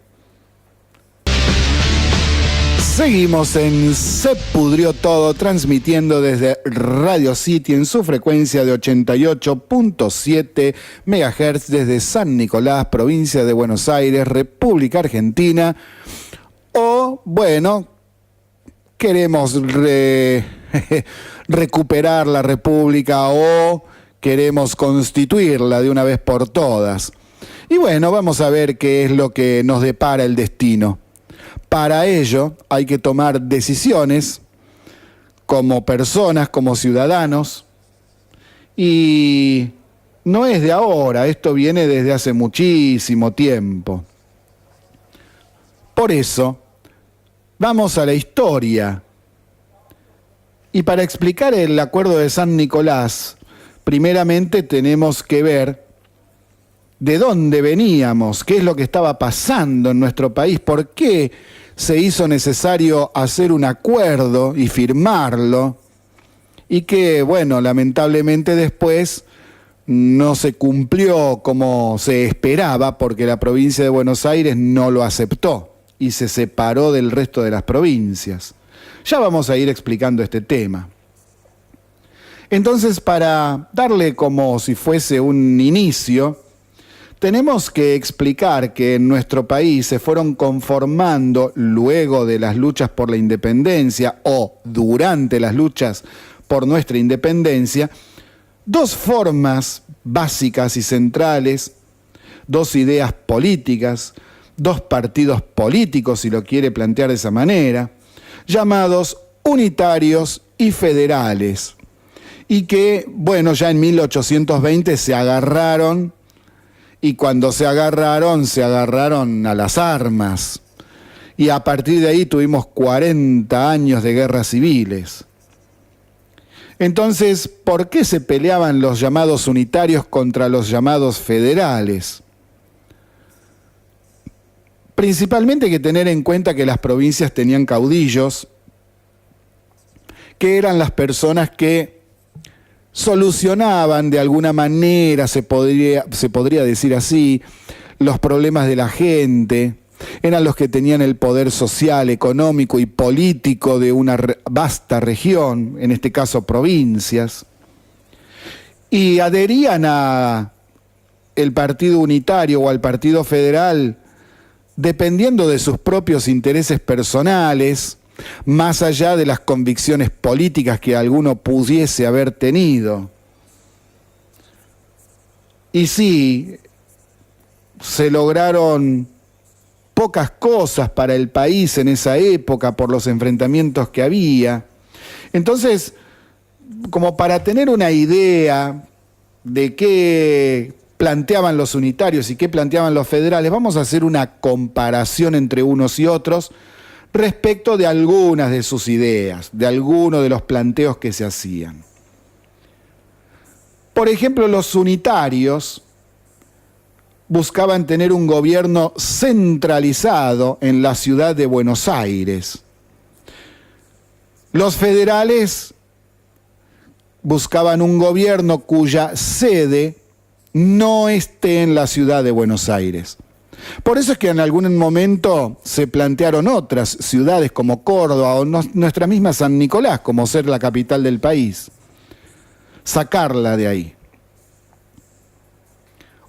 Seguimos en Se Pudrió Todo, transmitiendo desde Radio City en su frecuencia de 88.7 MHz desde San Nicolás, provincia de Buenos Aires, República Argentina. O, bueno, queremos recuperar la República o queremos constituirla de una vez por todas. Y bueno, vamos a ver qué es lo que nos depara el destino. Para ello hay que tomar decisiones como personas, como ciudadanos, y no es de ahora, esto viene desde hace muchísimo tiempo. Por eso, vamos a la historia. Y para explicar el Acuerdo de San Nicolás, primeramente tenemos que ver de dónde veníamos, qué es lo que estaba pasando en nuestro país, por qué se hizo necesario hacer un acuerdo y firmarlo, y que, bueno, lamentablemente después no se cumplió como se esperaba, porque la provincia de Buenos Aires no lo aceptó y se separó del resto de las provincias. Ya vamos a ir explicando este tema. Entonces, para darle como si fuese un inicio, tenemos que explicar que en nuestro país se fueron conformando, luego de las luchas por la independencia o durante las luchas por nuestra independencia, dos formas básicas y centrales, dos ideas políticas, dos partidos políticos, si lo quiere plantear de esa manera, llamados unitarios y federales, y que, bueno, ya en 1820 se agarraron. Y cuando se agarraron a las armas. Y a partir de ahí tuvimos 40 años de guerras civiles. Entonces, ¿por qué se peleaban los llamados unitarios contra los llamados federales? Principalmente hay que tener en cuenta que las provincias tenían caudillos, que eran las personas que solucionaban de alguna manera, se podría decir así, los problemas de la gente. Eran los que tenían el poder social, económico y político de una vasta región, en este caso provincias, y adherían a el partido unitario o al partido federal dependiendo de sus propios intereses personales, más allá de las convicciones políticas que alguno pudiese haber tenido. Y sí, se lograron pocas cosas para el país en esa época por los enfrentamientos que había. Entonces, como para tener una idea de qué planteaban los unitarios y qué planteaban los federales, vamos a hacer una comparación entre unos y otros respecto de algunas de sus ideas, de algunos de los planteos que se hacían. Por ejemplo, los unitarios buscaban tener un gobierno centralizado en la ciudad de Buenos Aires. Los federales buscaban un gobierno cuya sede no esté en la ciudad de Buenos Aires. Por eso es que en algún momento se plantearon otras ciudades como Córdoba o nuestra misma San Nicolás como ser la capital del país. Sacarla de ahí.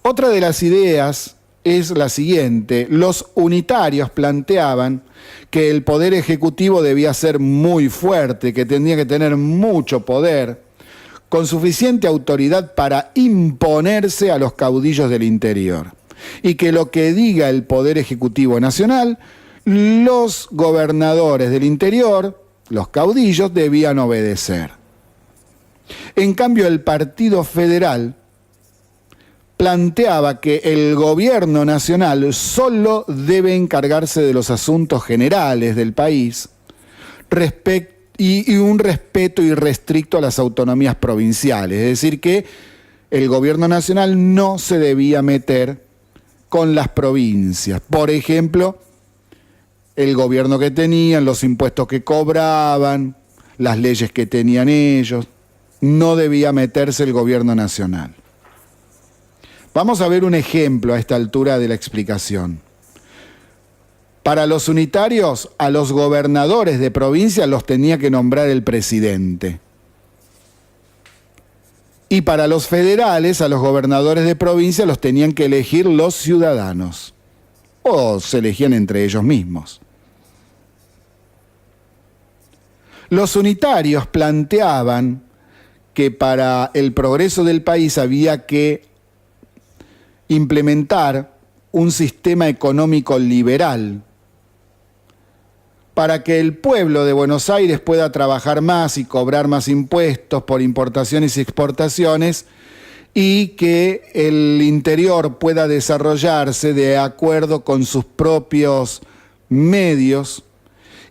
Otra de las ideas es la siguiente. Los unitarios planteaban que el poder ejecutivo debía ser muy fuerte, que tenía que tener mucho poder, con suficiente autoridad para imponerse a los caudillos del interior. y que lo que diga el Poder Ejecutivo Nacional, los gobernadores del interior, los caudillos, debían obedecer. En cambio, el Partido Federal planteaba que el gobierno nacional solo debe encargarse de los asuntos generales del país y un respeto irrestricto a las autonomías provinciales, es decir, que el gobierno nacional no se debía meter con las provincias. Por ejemplo, el gobierno que tenían, los impuestos que cobraban, las leyes que tenían ellos, no debía meterse el gobierno nacional. Vamos a ver un ejemplo a esta altura de la explicación. Para los unitarios, a los gobernadores de provincia los tenía que nombrar el presidente. Y para los federales, a los gobernadores de provincia los tenían que elegir los ciudadanos. O se elegían entre ellos mismos. Los unitarios planteaban que para el progreso del país había que implementar un sistema económico liberal para que el pueblo de Buenos Aires pueda trabajar más y cobrar más impuestos por importaciones y exportaciones, y que el interior pueda desarrollarse de acuerdo con sus propios medios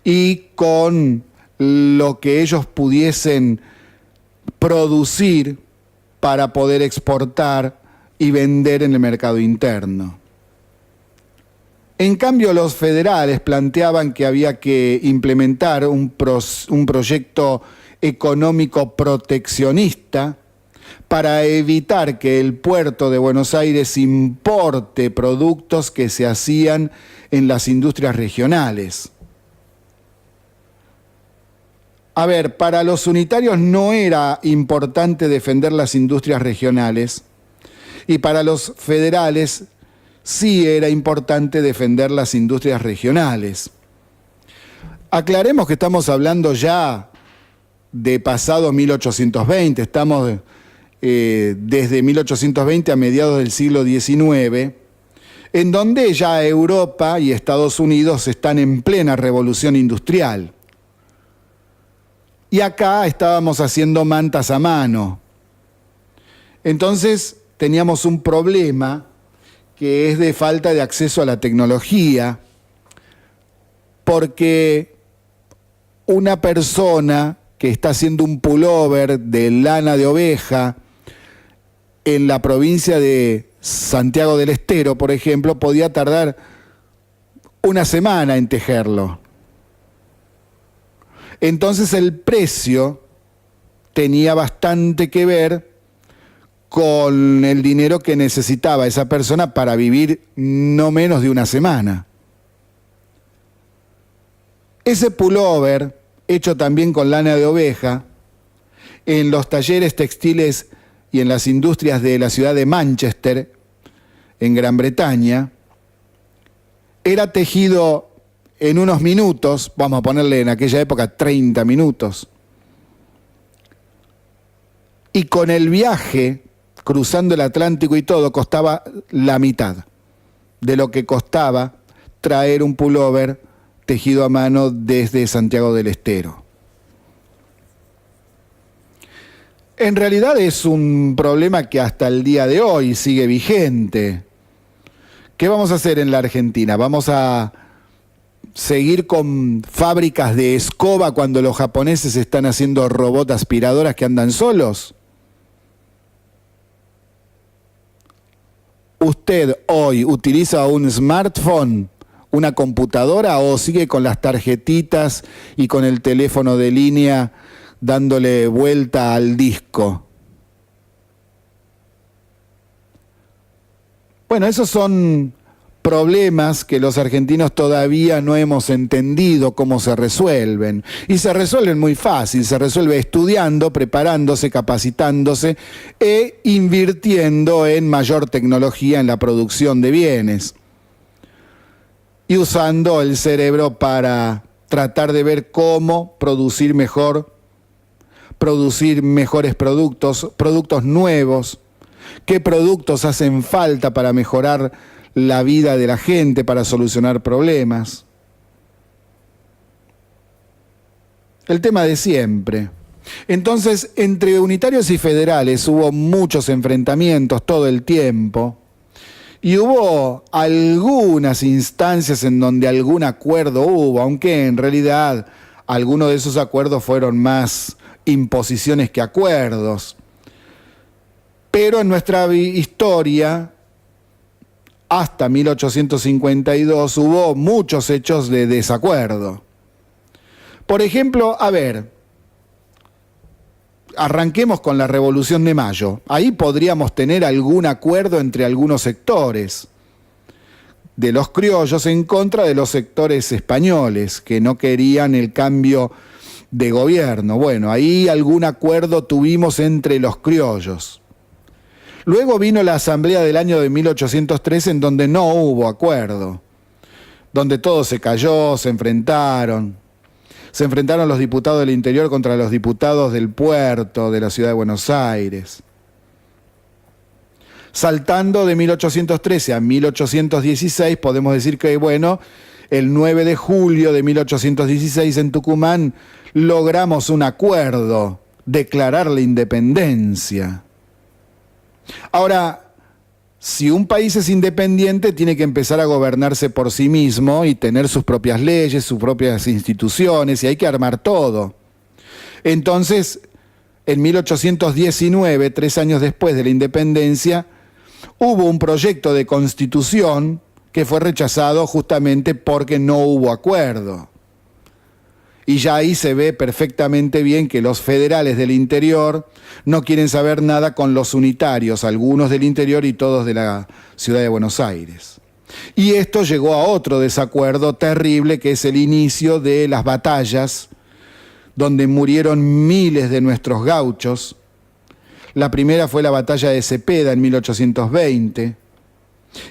y con lo que ellos pudiesen producir para poder exportar y vender en el mercado interno. En cambio, los federales planteaban que había que implementar un proyecto económico proteccionista para evitar que el puerto de Buenos Aires importe productos que se hacían en las industrias regionales. A ver, para los unitarios no era importante defender las industrias regionales, y para los federales sí era importante defender las industrias regionales. Aclaremos que estamos hablando ya de pasado 1820, estamos desde 1820 a mediados del siglo XIX, en donde ya Europa y Estados Unidos están en plena revolución industrial. Y acá estábamos haciendo mantas a mano. Entonces teníamos un problema que es de falta de acceso a la tecnología, porque una persona que está haciendo un pullover de lana de oveja en la provincia de Santiago del Estero, por ejemplo, podía tardar una semana en tejerlo. Entonces el precio tenía bastante que ver con el dinero que necesitaba esa persona para vivir no menos de una semana. Ese pullover, hecho también con lana de oveja, en los talleres textiles y en las industrias de la ciudad de Manchester, en Gran Bretaña, era tejido en unos minutos, vamos a ponerle en aquella época 30 minutos, y con el viaje cruzando el Atlántico y todo, costaba la mitad de lo que costaba traer un pullover tejido a mano desde Santiago del Estero. En realidad es un problema que hasta el día de hoy sigue vigente. ¿Qué vamos a hacer en la Argentina? ¿Vamos a seguir con fábricas de escoba cuando los japoneses están haciendo robots aspiradoras que andan solos? ¿Usted hoy utiliza un smartphone, una computadora, o sigue con las tarjetitas y con el teléfono de línea dándole vuelta al disco? Bueno, esos son problemas que los argentinos todavía no hemos entendido cómo se resuelven. Y se resuelven muy fácil, se resuelve estudiando, preparándose, capacitándose e invirtiendo en mayor tecnología en la producción de bienes. Y usando el cerebro para tratar de ver cómo producir mejor, producir mejores productos, productos nuevos, qué productos hacen falta para mejorar la vida de la gente para solucionar problemas. El tema de siempre. Entonces, entre unitarios y federales hubo muchos enfrentamientos todo el tiempo y hubo algunas instancias en donde algún acuerdo hubo, aunque en realidad algunos de esos acuerdos fueron más imposiciones que acuerdos. Pero en nuestra historia, hasta 1852, hubo muchos hechos de desacuerdo. Por ejemplo, arranquemos con la Revolución de Mayo. Ahí podríamos tener algún acuerdo entre algunos sectores de los criollos en contra de los sectores españoles que no querían el cambio de gobierno. Bueno, ahí algún acuerdo tuvimos entre los criollos. Luego vino la Asamblea del año de 1803 en donde no hubo acuerdo, donde todo se cayó, se enfrentaron los diputados del interior contra los diputados del puerto de la ciudad de Buenos Aires. Saltando de 1813 a 1816, podemos decir que, el 9 de julio de 1816 en Tucumán logramos un acuerdo, declarar la independencia. Ahora, si un país es independiente, tiene que empezar a gobernarse por sí mismo y tener sus propias leyes, sus propias instituciones, y hay que armar todo. Entonces, en 1819, 3 años después de la independencia, hubo un proyecto de constitución que fue rechazado justamente porque no hubo acuerdo. Y ya ahí se ve perfectamente bien que los federales del interior no quieren saber nada con los unitarios, algunos del interior y todos de la ciudad de Buenos Aires. Y esto llegó a otro desacuerdo terrible, que es el inicio de las batallas, donde murieron miles de nuestros gauchos. La primera fue la batalla de Cepeda en 1820.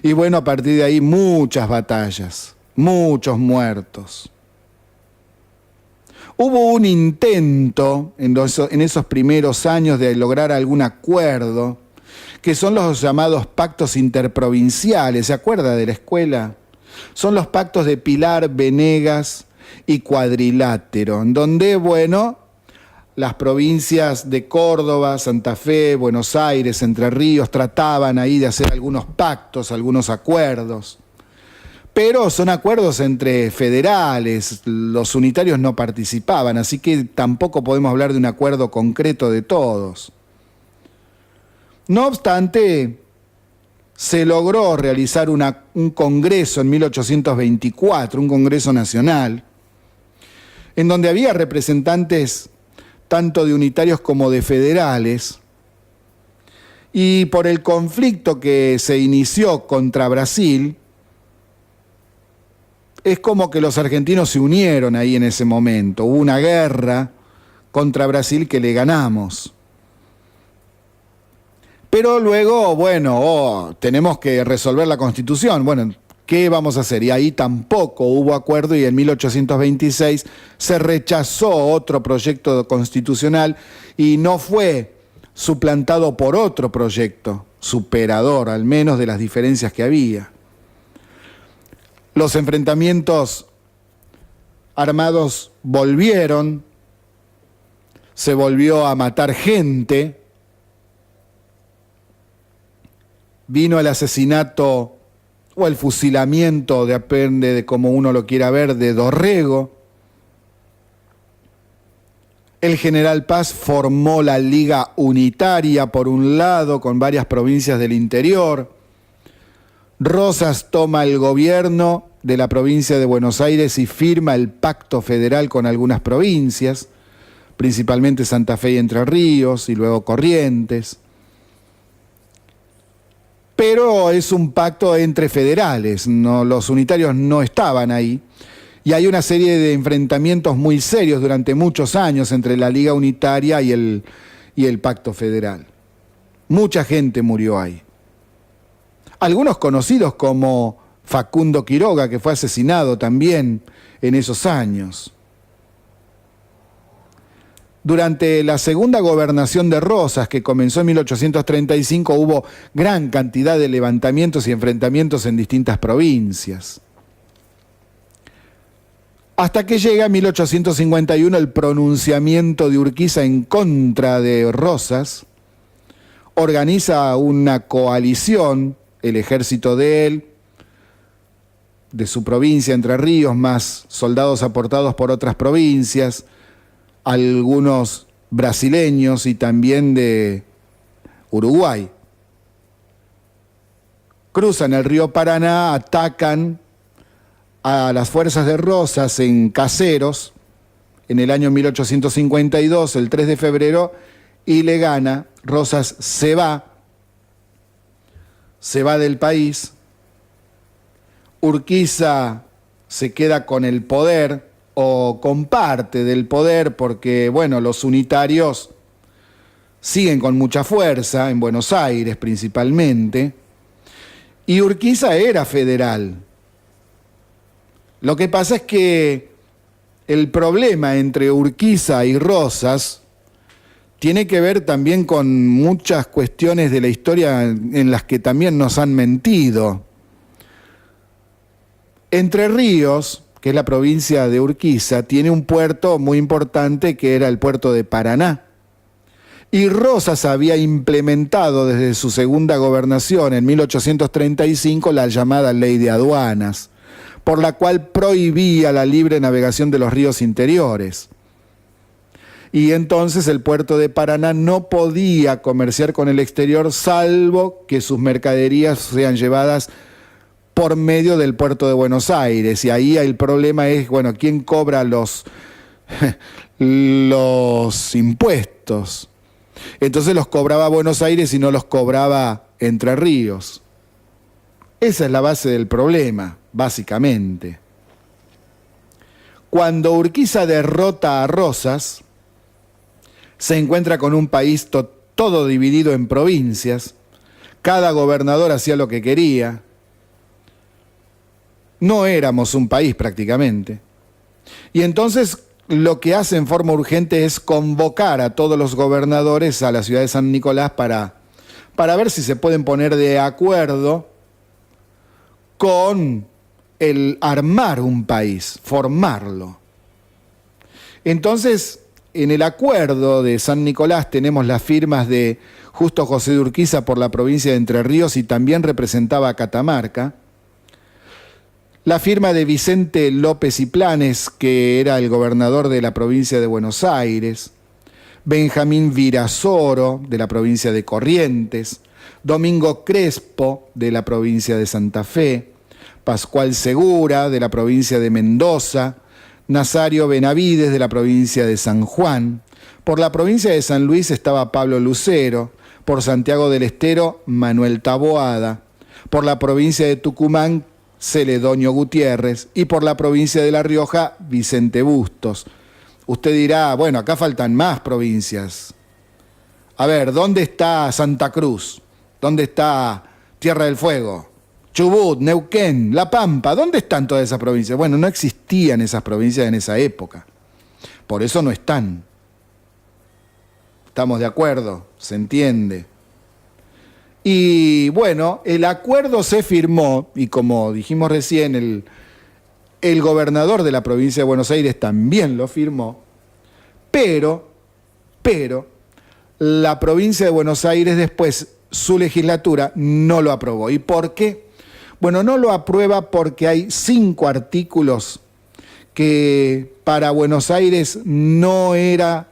Y a partir de ahí muchas batallas, muchos muertos. Hubo un intento en esos primeros años de lograr algún acuerdo, que son los llamados pactos interprovinciales. ¿Se acuerda de la escuela? Son los pactos de Pilar, Venegas y Cuadrilátero, en donde, las provincias de Córdoba, Santa Fe, Buenos Aires, Entre Ríos, trataban ahí de hacer algunos pactos, algunos acuerdos. Pero son acuerdos entre federales, los unitarios no participaban, así que tampoco podemos hablar de un acuerdo concreto de todos. No obstante, se logró realizar un congreso en 1824, un congreso nacional, en donde había representantes tanto de unitarios como de federales, y por el conflicto que se inició contra Brasil, es como que los argentinos se unieron ahí en ese momento. Hubo una guerra contra Brasil que le ganamos. Pero luego, tenemos que resolver la Constitución. ¿Qué vamos a hacer? Y ahí tampoco hubo acuerdo y en 1826 se rechazó otro proyecto constitucional y no fue suplantado por otro proyecto, superador al menos de las diferencias que había. Los enfrentamientos armados volvieron, se volvió a matar gente, vino el asesinato o el fusilamiento, depende de cómo uno lo quiera ver, de Dorrego. El general Paz formó la Liga Unitaria por un lado, con varias provincias del interior. Rosas toma el gobierno de la provincia de Buenos Aires y firma el pacto federal con algunas provincias, principalmente Santa Fe y Entre Ríos, y luego Corrientes. Pero es un pacto entre federales, los unitarios no estaban ahí, y hay una serie de enfrentamientos muy serios durante muchos años entre la Liga Unitaria y el pacto federal. Mucha gente murió ahí. Algunos conocidos como Facundo Quiroga, que fue asesinado también en esos años. Durante la segunda gobernación de Rosas, que comenzó en 1835, hubo gran cantidad de levantamientos y enfrentamientos en distintas provincias. Hasta que llega en 1851 el pronunciamiento de Urquiza en contra de Rosas, organiza una coalición, el ejército de él, de su provincia, Entre Ríos, más soldados aportados por otras provincias, algunos brasileños y también de Uruguay. Cruzan el río Paraná, atacan a las fuerzas de Rosas en Caseros en el año 1852, el 3 de febrero, y le gana. Rosas se va del país. Urquiza se queda con el poder, o con parte del poder, porque, bueno, los unitarios siguen con mucha fuerza, en Buenos Aires principalmente, y Urquiza era federal. Lo que pasa es que el problema entre Urquiza y Rosas tiene que ver también con muchas cuestiones de la historia en las que también nos han mentido. Entre Ríos, que es la provincia de Urquiza, tiene un puerto muy importante que era el puerto de Paraná. Y Rosas había implementado desde su segunda gobernación en 1835 la llamada Ley de Aduanas, por la cual prohibía la libre navegación de los ríos interiores. Y entonces el puerto de Paraná no podía comerciar con el exterior salvo que sus mercaderías sean llevadas por medio del puerto de Buenos Aires. Y ahí el problema es, bueno, ¿quién cobra los impuestos? Entonces los cobraba Buenos Aires y no los cobraba Entre Ríos. Esa es la base del problema, básicamente. Cuando Urquiza derrota a Rosas, se encuentra con un país todo dividido en provincias. Cada gobernador hacía lo que quería. No éramos un país prácticamente. Y entonces lo que hace en forma urgente es convocar a todos los gobernadores a la ciudad de San Nicolás para ver si se pueden poner de acuerdo con el armar un país, formarlo. Entonces, en el acuerdo de San Nicolás tenemos las firmas de Justo José de Urquiza por la provincia de Entre Ríos y también representaba a Catamarca. La firma de Vicente López y Planes, que era el gobernador de la provincia de Buenos Aires, Benjamín Virasoro, de la provincia de Corrientes, Domingo Crespo, de la provincia de Santa Fe, Pascual Segura, de la provincia de Mendoza, Nazario Benavides, de la provincia de San Juan. Por la provincia de San Luis estaba Pablo Lucero, por Santiago del Estero, Manuel Taboada, por la provincia de Tucumán, Celedonio Gutiérrez, y por la provincia de La Rioja, Vicente Bustos. Usted dirá, bueno, acá faltan más provincias. A ver, ¿dónde está Santa Cruz? ¿Dónde está Tierra del Fuego? Chubut, Neuquén, La Pampa, ¿dónde están todas esas provincias? Bueno, no existían esas provincias en esa época. Por eso no están. ¿Estamos de acuerdo? ¿Se entiende? Y bueno, el acuerdo se firmó, y como dijimos recién, el gobernador de la provincia de Buenos Aires también lo firmó, pero la provincia de Buenos Aires después, su legislatura, no lo aprobó. ¿Y por qué? Bueno, no lo aprueba porque hay 5 artículos que para Buenos Aires no era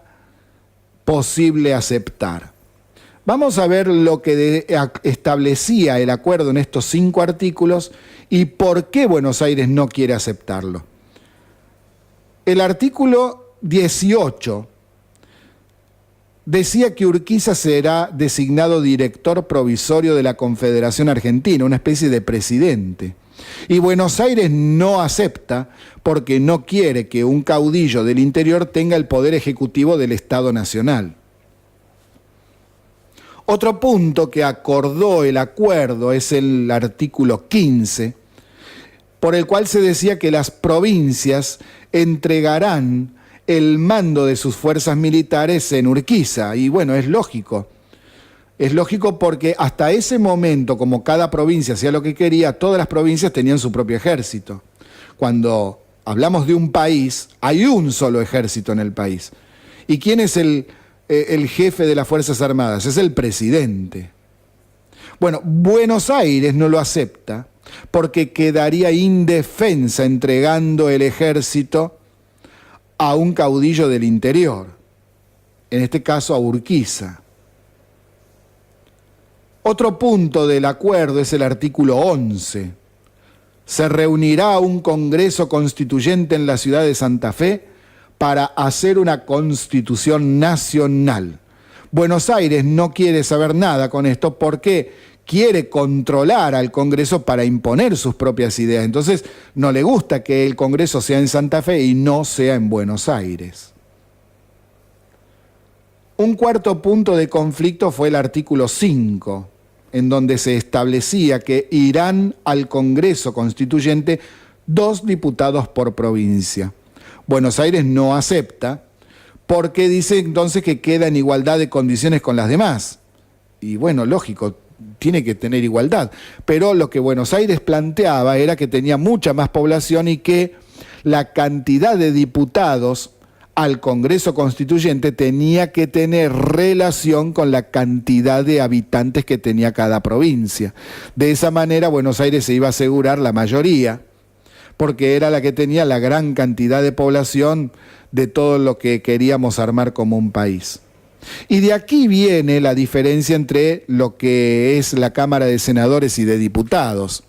posible aceptar. Vamos a ver lo que establecía el acuerdo en estos 5 artículos y por qué Buenos Aires no quiere aceptarlo. El artículo 18 decía que Urquiza será designado director provisorio de la Confederación Argentina, una especie de presidente. Y Buenos Aires no acepta porque no quiere que un caudillo del interior tenga el poder ejecutivo del Estado Nacional. Otro punto que acordó el acuerdo es el artículo 15, por el cual se decía que las provincias entregarán el mando de sus fuerzas militares en Urquiza. Y bueno, es lógico. Es lógico porque hasta ese momento, como cada provincia hacía lo que quería, todas las provincias tenían su propio ejército. Cuando hablamos de un país, hay un solo ejército en el país. ¿Y quién es el jefe de las Fuerzas Armadas? Es el presidente. Bueno, Buenos Aires no lo acepta porque quedaría indefensa entregando el ejército a un caudillo del interior, en este caso a Urquiza. Otro punto del acuerdo es el artículo 11. Se reunirá un Congreso Constituyente en la ciudad de Santa Fe para hacer una constitución nacional. Buenos Aires no quiere saber nada con esto porque quiere controlar al Congreso para imponer sus propias ideas. Entonces no le gusta que el Congreso sea en Santa Fe y no sea en Buenos Aires. Un cuarto punto de conflicto fue el artículo 5, en donde se establecía que irán al Congreso Constituyente 2 diputados por provincia. Buenos Aires no acepta porque dice entonces que queda en igualdad de condiciones con las demás. Y bueno, lógico, tiene que tener igualdad. Pero lo que Buenos Aires planteaba era que tenía mucha más población y que la cantidad de diputados al Congreso Constituyente tenía que tener relación con la cantidad de habitantes que tenía cada provincia. De esa manera Buenos Aires se iba a asegurar la mayoría, porque era la que tenía la gran cantidad de población de todo lo que queríamos armar como un país. Y de aquí viene la diferencia entre lo que es la Cámara de Senadores y de Diputados.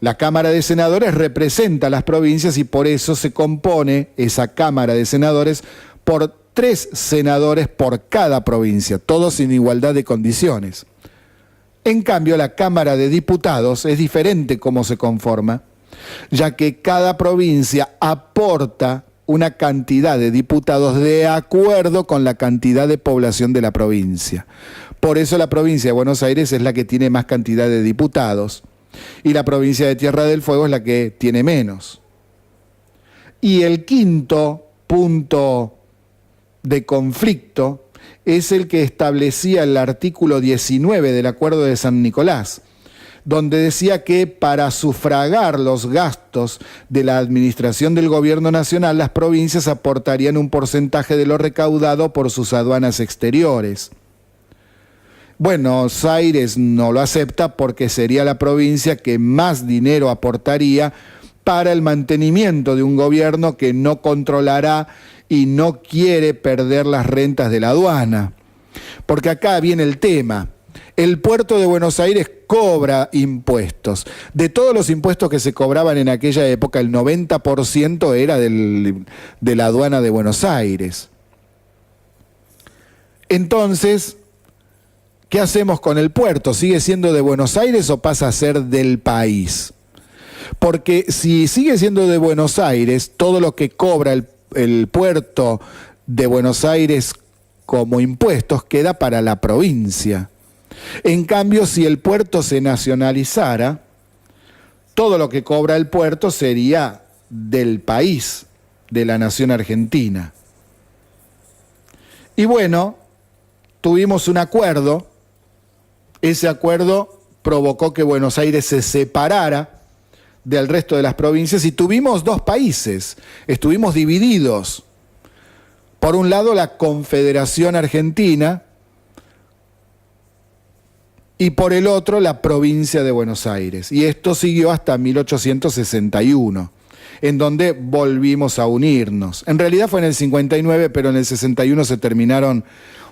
La Cámara de Senadores representa a las provincias y por eso se compone esa Cámara de Senadores por 3 senadores por cada provincia, todos en igualdad de condiciones. En cambio, la Cámara de Diputados es diferente cómo se conforma, ya que cada provincia aporta una cantidad de diputados de acuerdo con la cantidad de población de la provincia. Por eso la provincia de Buenos Aires es la que tiene más cantidad de diputados y la provincia de Tierra del Fuego es la que tiene menos. Y el quinto punto de conflicto es el que establecía el artículo 19 del Acuerdo de San Nicolás, donde decía que para sufragar los gastos de la administración del gobierno nacional, las provincias aportarían un porcentaje de lo recaudado por sus aduanas exteriores. Buenos Aires no lo acepta porque sería la provincia que más dinero aportaría para el mantenimiento de un gobierno que no controlará y no quiere perder las rentas de la aduana. Porque acá viene el tema. El puerto de Buenos Aires cobra impuestos. De todos los impuestos que se cobraban en aquella época, el 90% era de la aduana de Buenos Aires. Entonces, ¿qué hacemos con el puerto? ¿Sigue siendo de Buenos Aires o pasa a ser del país? Porque si sigue siendo de Buenos Aires, todo lo que cobra el puerto de Buenos Aires como impuestos queda para la provincia. En cambio, si el puerto se nacionalizara, todo lo que cobra el puerto sería del país, de la nación argentina. Y bueno, tuvimos un acuerdo. Ese acuerdo provocó que Buenos Aires se separara del resto de las provincias y tuvimos 2 países, estuvimos divididos. Por un lado, la Confederación Argentina y por el otro, la provincia de Buenos Aires. Y esto siguió hasta 1861, en donde volvimos a unirnos. En realidad fue en el 59, pero en el 61 se terminaron,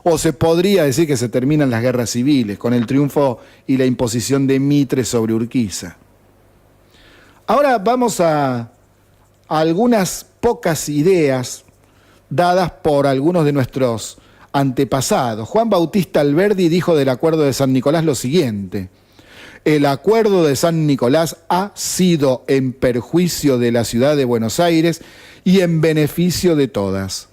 o se podría decir que se terminan las guerras civiles, con el triunfo y la imposición de Mitre sobre Urquiza. Ahora vamos a algunas pocas ideas dadas por algunos de nuestros antepasados. Juan Bautista Alberdi dijo del Acuerdo de San Nicolás lo siguiente: el Acuerdo de San Nicolás ha sido en perjuicio de la ciudad de Buenos Aires y en beneficio de todas.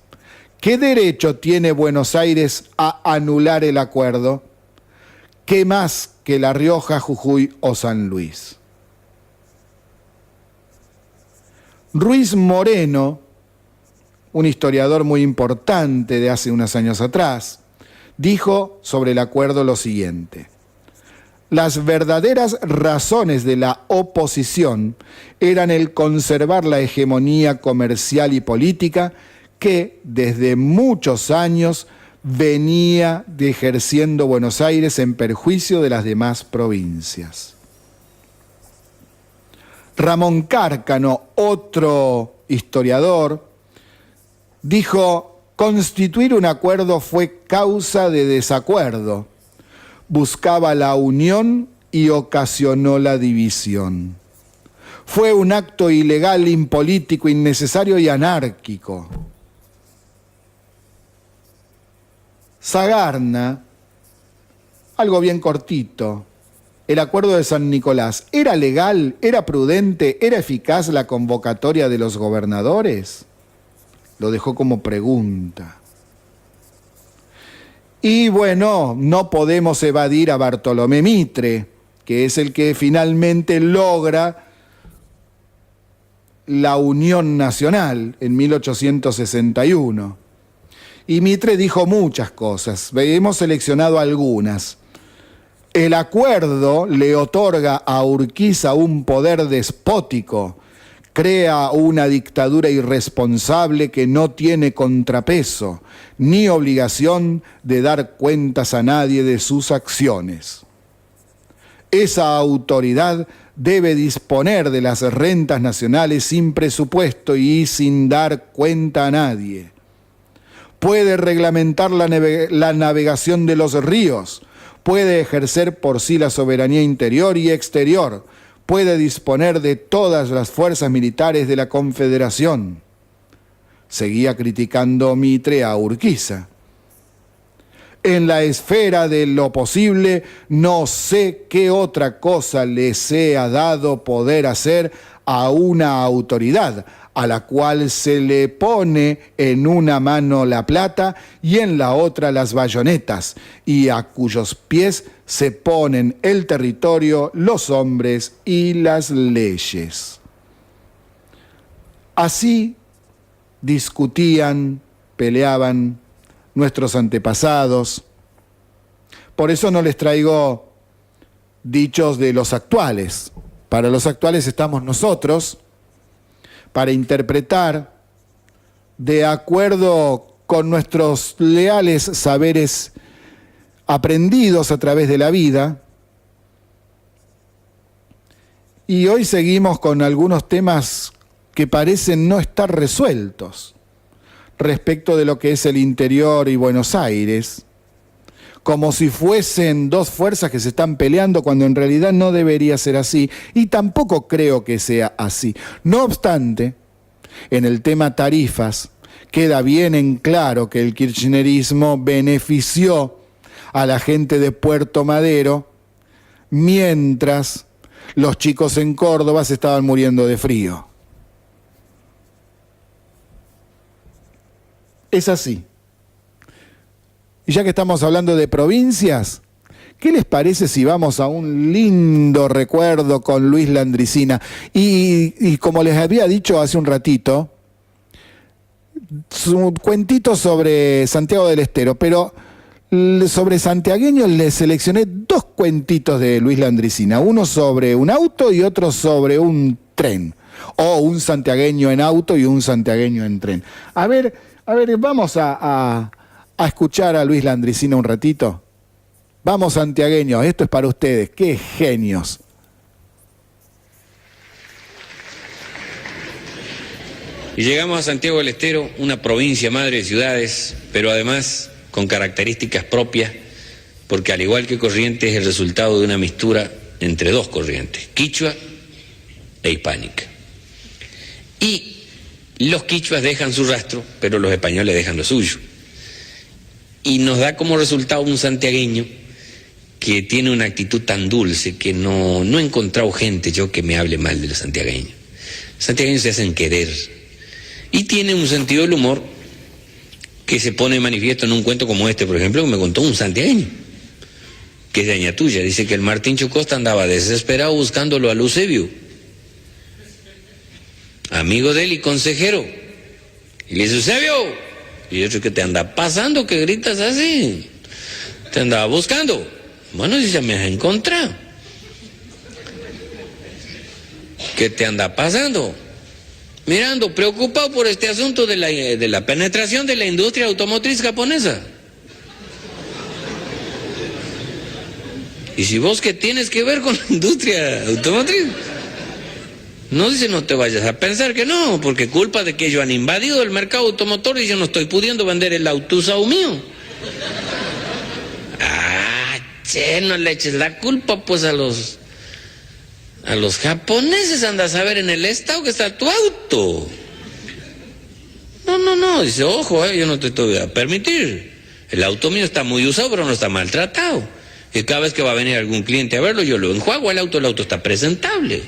¿Qué derecho tiene Buenos Aires a anular el acuerdo? ¿Qué más que La Rioja, Jujuy o San Luis? Ruiz Moreno un historiador muy importante de hace unos años atrás, dijo sobre el acuerdo lo siguiente: las verdaderas razones de la oposición eran el conservar la hegemonía comercial y política que desde muchos años venía ejerciendo Buenos Aires en perjuicio de las demás provincias. Ramón Cárcano, otro historiador, dijo: constituir un acuerdo fue causa de desacuerdo, buscaba la unión y ocasionó la división. Fue un acto ilegal, impolítico, innecesario y anárquico. Sagarna, algo bien cortito: el acuerdo de San Nicolás, ¿era legal, era prudente, era eficaz la convocatoria de los gobernadores? Lo dejó como pregunta. Y bueno, no podemos evadir a Bartolomé Mitre, que es el que finalmente logra la Unión Nacional en 1861. Y Mitre dijo muchas cosas, hemos seleccionado algunas. El acuerdo le otorga a Urquiza un poder despótico, crea una dictadura irresponsable que no tiene contrapeso, ni obligación de dar cuentas a nadie de sus acciones. Esa autoridad debe disponer de las rentas nacionales sin presupuesto y sin dar cuenta a nadie. Puede reglamentar la navegación de los ríos, puede ejercer por sí la soberanía interior y exterior, puede disponer de todas las fuerzas militares de la Confederación. Seguía criticando Mitre a Urquiza. En la esfera de lo posible, no sé qué otra cosa le sea dado poder hacer a una autoridad, a la cual se le pone en una mano la plata y en la otra las bayonetas, y a cuyos pies se ponen el territorio, los hombres y las leyes. Así discutían, peleaban nuestros antepasados. Por eso no les traigo dichos de los actuales. Para los actuales estamos nosotros, para interpretar de acuerdo con nuestros leales saberes aprendidos a través de la vida. Y hoy seguimos con algunos temas que parecen no estar resueltos respecto de lo que es el interior y Buenos Aires, como si fuesen dos fuerzas que se están peleando cuando en realidad no debería ser así, y tampoco creo que sea así. No obstante, en el tema tarifas, queda bien en claro que el kirchnerismo benefició a la gente de Puerto Madero, mientras los chicos en Córdoba se estaban muriendo de frío. Es así. Y ya que estamos hablando de provincias, ¿qué les parece si vamos a un lindo recuerdo con Luis Landricina? Y como les había dicho hace un ratito, su cuentito sobre Santiago del Estero, pero sobre santiagueño les seleccioné dos cuentitos de Luis Landricina, uno sobre un auto y otro sobre un tren, o un santiagueño en auto y un santiagueño en tren. A ver, vamos a escuchar a Luis Landricina un ratito. Vamos, santiagueños, esto es para ustedes, qué genios. Y llegamos a Santiago del Estero, una provincia madre de ciudades, pero además con características propias, porque al igual que Corrientes es el resultado de una mixtura entre dos corrientes, quichua e hispánica. Y los quichuas dejan su rastro, pero los españoles dejan lo suyo. Y nos da como resultado un santiagueño que tiene una actitud tan dulce que no he encontrado gente yo que me hable mal de los santiagueños. Los santiagueños se hacen querer y tienen un sentido del humor que se pone de manifiesto en un cuento como este, por ejemplo, que me contó un santiagueño, que es de Añatuya. Dice que el Martín Chocosta andaba desesperado buscándolo a Eusebio, amigo de él y consejero. Y le dice, Eusebio. Y otro, ¿qué te anda pasando? ¿Qué gritas así? Te andaba buscando. Bueno, si se me has encontrado. ¿Qué te anda pasando? Mirando, preocupado por este asunto de la penetración de la industria automotriz japonesa. Y si vos qué tienes que ver con la industria automotriz. No, dice, no te vayas a pensar que no, porque culpa de que ellos han invadido el mercado automotor y yo no estoy pudiendo vender el auto usado mío. Che, no le eches la culpa pues a los japoneses, anda a saber en el estado que está tu auto. No, dice, ojo, yo no te voy a permitir. El auto mío está muy usado, pero no está maltratado. Y cada vez que va a venir algún cliente a verlo, yo lo enjuago el auto está presentable.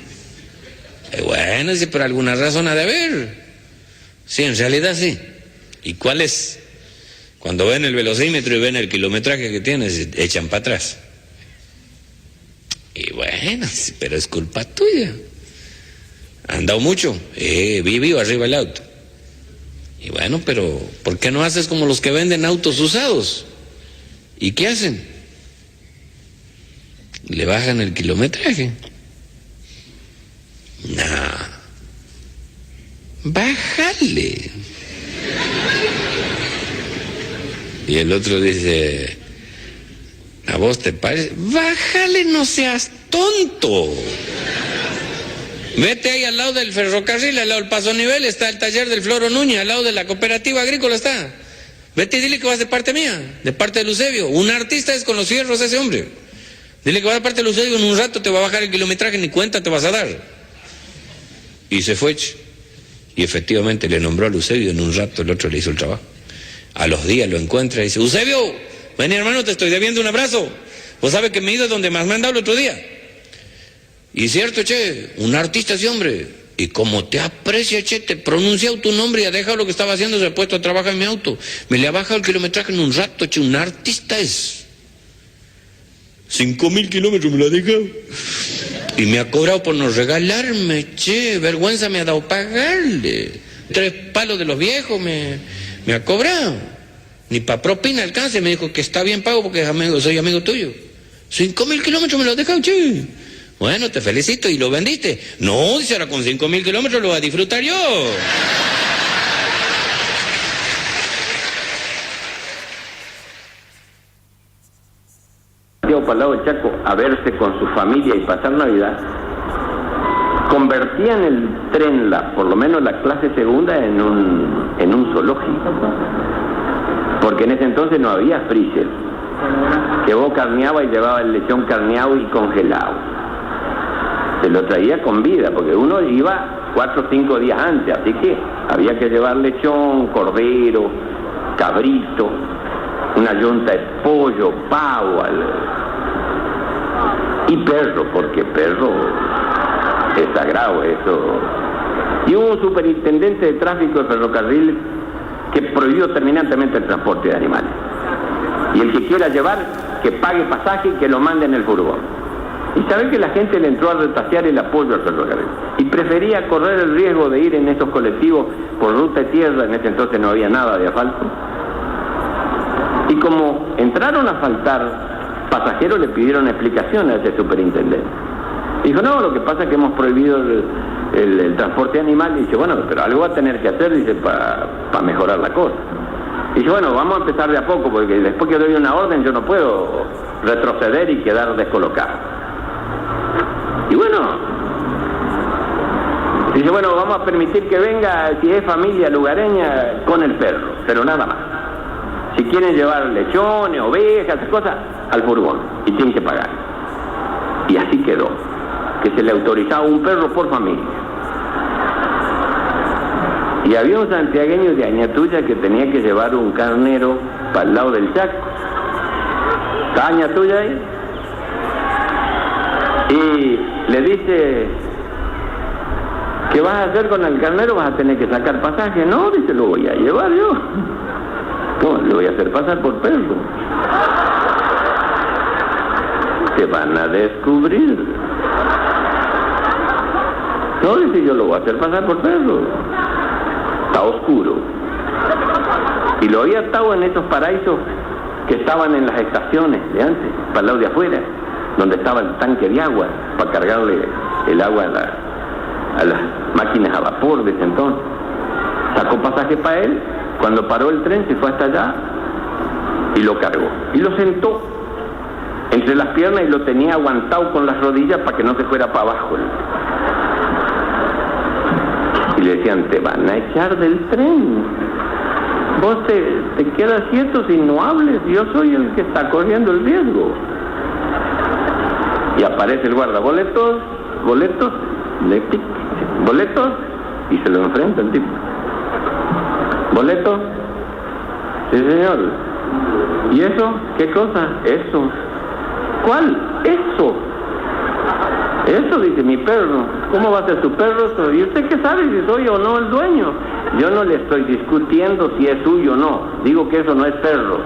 Bueno, dice, por alguna razón ha de haber. Sí, en realidad sí. ¿Y cuál es? Cuando ven el velocímetro y ven el kilometraje que tienes, echan para atrás. Y bueno, pero es culpa tuya. ¿Ha andado mucho? Vivo arriba el auto. Y bueno, pero ¿por qué no haces como los que venden autos usados? ¿Y qué hacen? Le bajan el kilometraje. Nah. Bájale. Y el otro dice, ¿a vos te parece? Bájale, no seas tonto. Vete ahí al lado del ferrocarril, al lado del Paso Nivel, está el taller del Floro Núñez, al lado de la cooperativa agrícola está. Vete y dile que vas de parte mía, de parte de Eusebio. Un artista es con los fierros ese hombre. Dile que vas de parte de Eusebio, en un rato te va a bajar el kilometraje, ni cuenta te vas a dar. Y se fue. Y efectivamente le nombró a Eusebio, en un rato el otro le hizo el trabajo. A los días lo encuentra y dice, Eusebio, ven hermano, te estoy debiendo un abrazo. Vos sabes que me he ido donde más me han dado el otro día. Y cierto, che, un artista ese hombre. Y como te aprecia, che, te pronunciado tu nombre y ha dejado lo que estaba haciendo, se ha puesto a trabajar en mi auto. Me le ha bajado el kilometraje en un rato, che, un artista es. 5.000 kilómetros me lo ha dejado. Y me ha cobrado por no regalarme, che, vergüenza me ha dado pagarle. 3 palos de los viejos me ha cobrado. Ni para propina alcance, me dijo que está bien pago porque soy amigo tuyo. 5.000 kilómetros me lo has dejado, che. Bueno, te felicito. ¿Y lo vendiste? No, dice, ahora con 5.000 kilómetros lo voy a disfrutar yo. Para el lado del Chaco a verse con su familia y pasar Navidad, convertían el tren, por lo menos la clase segunda, en un zoológico, porque en ese entonces no había freezer, que vos carneabas y llevaba el lechón carneado y congelado, se lo traía con vida, porque uno iba 4 o 5 días antes, así que había que llevar lechón, cordero, cabrito, una yunta de pollo, pavo, y perro, porque perro es sagrado eso. Y hubo un superintendente de tráfico de ferrocarril que prohibió terminantemente el transporte de animales. Y el que quiera llevar, que pague pasaje y que lo mande en el furgón. Y saber que la gente le entró a retasear el apoyo al ferrocarril. Y prefería correr el riesgo de ir en esos colectivos por ruta de tierra, en ese entonces no había nada de asfalto. Y como entraron a faltar, pasajeros le pidieron explicaciones a ese superintendente. Dijo, no, lo que pasa es que hemos prohibido el transporte animal. Y dice, bueno, pero algo va a tener que hacer, dice, para mejorar la cosa. Y dice, bueno, vamos a empezar de a poco, porque después que doy una orden yo no puedo retroceder y quedar descolocado. Y bueno, dice, bueno, vamos a permitir que venga, si es familia lugareña, con el perro, pero nada más. Si quieren llevar lechones, ovejas, esas cosas, al furgón, y tienen que pagar. Y así quedó, que se le autorizaba un perro por familia. Y había un santiagueño de Añatuya que tenía que llevar un carnero para el lado del Chaco. ¿Está Añatuya ahí? Y le dice, ¿qué vas a hacer con el carnero? ¿Vas a tener que sacar pasaje? No, dice, lo voy a llevar yo. No, lo voy a hacer pasar por perro. Te van a descubrir. No, dice, yo lo voy a hacer pasar por perro. Está oscuro. Y lo había atado en esos paraísos que estaban en las estaciones de antes, para el lado de afuera, donde estaba el tanque de agua, para cargarle el agua a las máquinas a vapor de ese entonces. Sacó pasaje para él, cuando paró el tren se fue hasta allá y lo cargó. Y lo sentó entre las piernas y lo tenía aguantado con las rodillas para que no se fuera para abajo. Y le decían, te van a echar del tren. Vos te quedas quieto si no hables, yo soy el que está corriendo el riesgo. Y aparece el guarda, boletos, y se lo enfrenta el tipo. ¿Boleto? Sí, señor. ¿Y eso? ¿Qué cosa? Eso. ¿Cuál? Eso. Eso, dice mi perro. ¿Cómo va a ser su perro? ¿Y usted qué sabe si soy o no el dueño? Yo no le estoy discutiendo si es suyo o no. Digo que eso no es perro.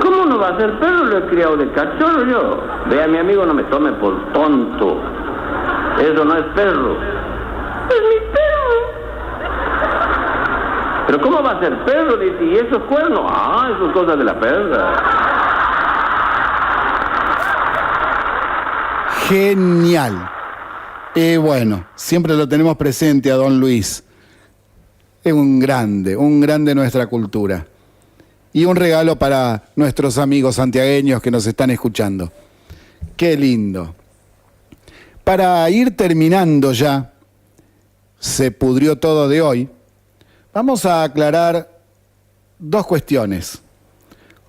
¿Cómo no va a ser perro? Lo he criado de cachorro yo. Vea, mi amigo, no me tome por tonto. Eso no es perro. Es mi perro. ¿Pero cómo va a ser perro? Dice, ¿y esos cuernos? Ah, eso es cosa de la perra. Genial. Bueno, siempre lo tenemos presente a don Luis. Es un grande de nuestra cultura. Y un regalo para nuestros amigos santiagueños que nos están escuchando. Qué lindo. Para ir terminando ya, se pudrió todo de hoy, vamos a aclarar dos cuestiones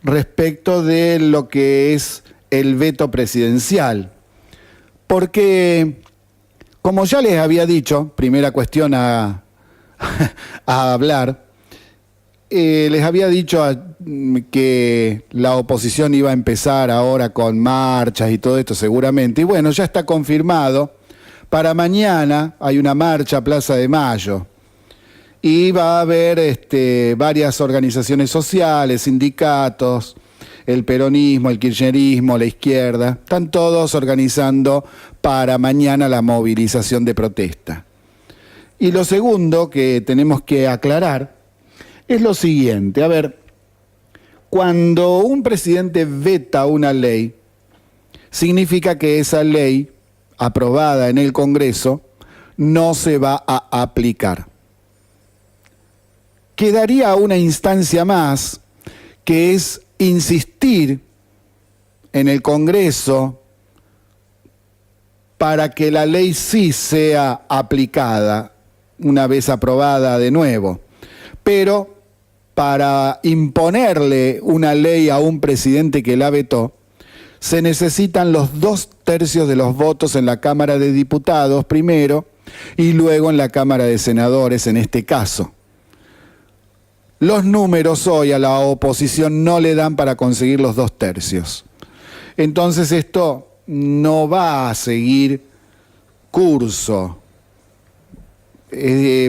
respecto de lo que es el veto presidencial. Porque, como ya les había dicho, primera cuestión a hablar, les había dicho que la oposición iba a empezar ahora con marchas y todo esto seguramente. Y bueno, ya está confirmado. Para mañana hay una marcha a Plaza de Mayo. Y va a haber varias organizaciones sociales, sindicatos, el peronismo, el kirchnerismo, la izquierda. Están todos organizando para mañana la movilización de protesta. Y lo segundo que tenemos que aclarar es lo siguiente. A ver, cuando un presidente veta una ley, significa que esa ley, aprobada en el Congreso, no se va a aplicar. Quedaría una instancia más, que es insistir en el Congreso para que la ley sí sea aplicada una vez aprobada de nuevo. Pero para imponerle una ley a un presidente que la vetó, se necesitan los 2/3 de los votos en la Cámara de Diputados primero y luego en la Cámara de Senadores en este caso. Los números hoy a la oposición no le dan para conseguir los 2/3. Entonces esto no va a seguir curso,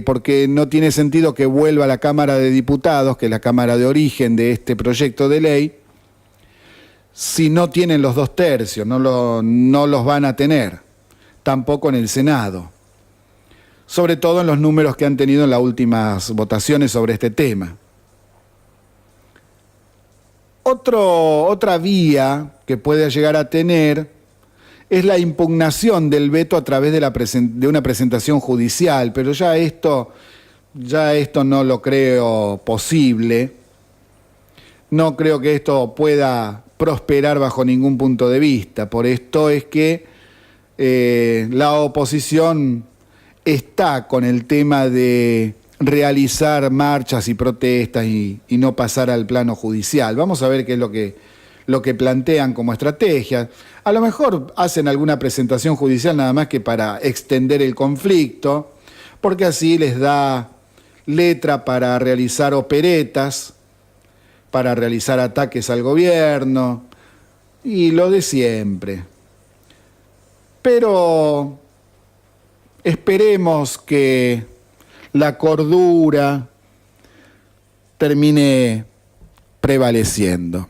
porque no tiene sentido que vuelva a la Cámara de Diputados, que es la Cámara de origen de este proyecto de ley, si no tienen los 2/3, no los van a tener, tampoco en el Senado, sobre todo en los números que han tenido en las últimas votaciones sobre este tema. Otra vía que puede llegar a tener es la impugnación del veto a través de una presentación judicial, pero ya esto no lo creo posible. No creo que esto pueda prosperar bajo ningún punto de vista. Por esto es que la oposición está con el tema de realizar marchas y protestas y no pasar al plano judicial. Vamos a ver qué es lo que plantean como estrategia. A lo mejor hacen alguna presentación judicial nada más que para extender el conflicto, porque así les da letra para realizar operetas, para realizar ataques al gobierno y lo de siempre. Pero esperemos que la cordura termine prevaleciendo.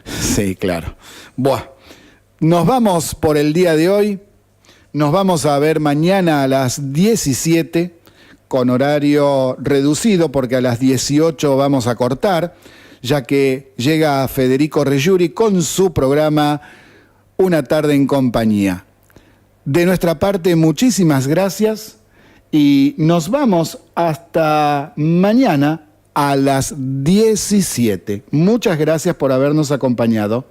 Sí, claro. Buah. Nos vamos por el día de hoy. Nos vamos a ver mañana a las 17 con horario reducido porque a las 18 vamos a cortar, ya que llega Federico Reggiuri con su programa Una tarde en compañía. De nuestra parte, muchísimas gracias y nos vamos hasta mañana a las 17. Muchas gracias por habernos acompañado.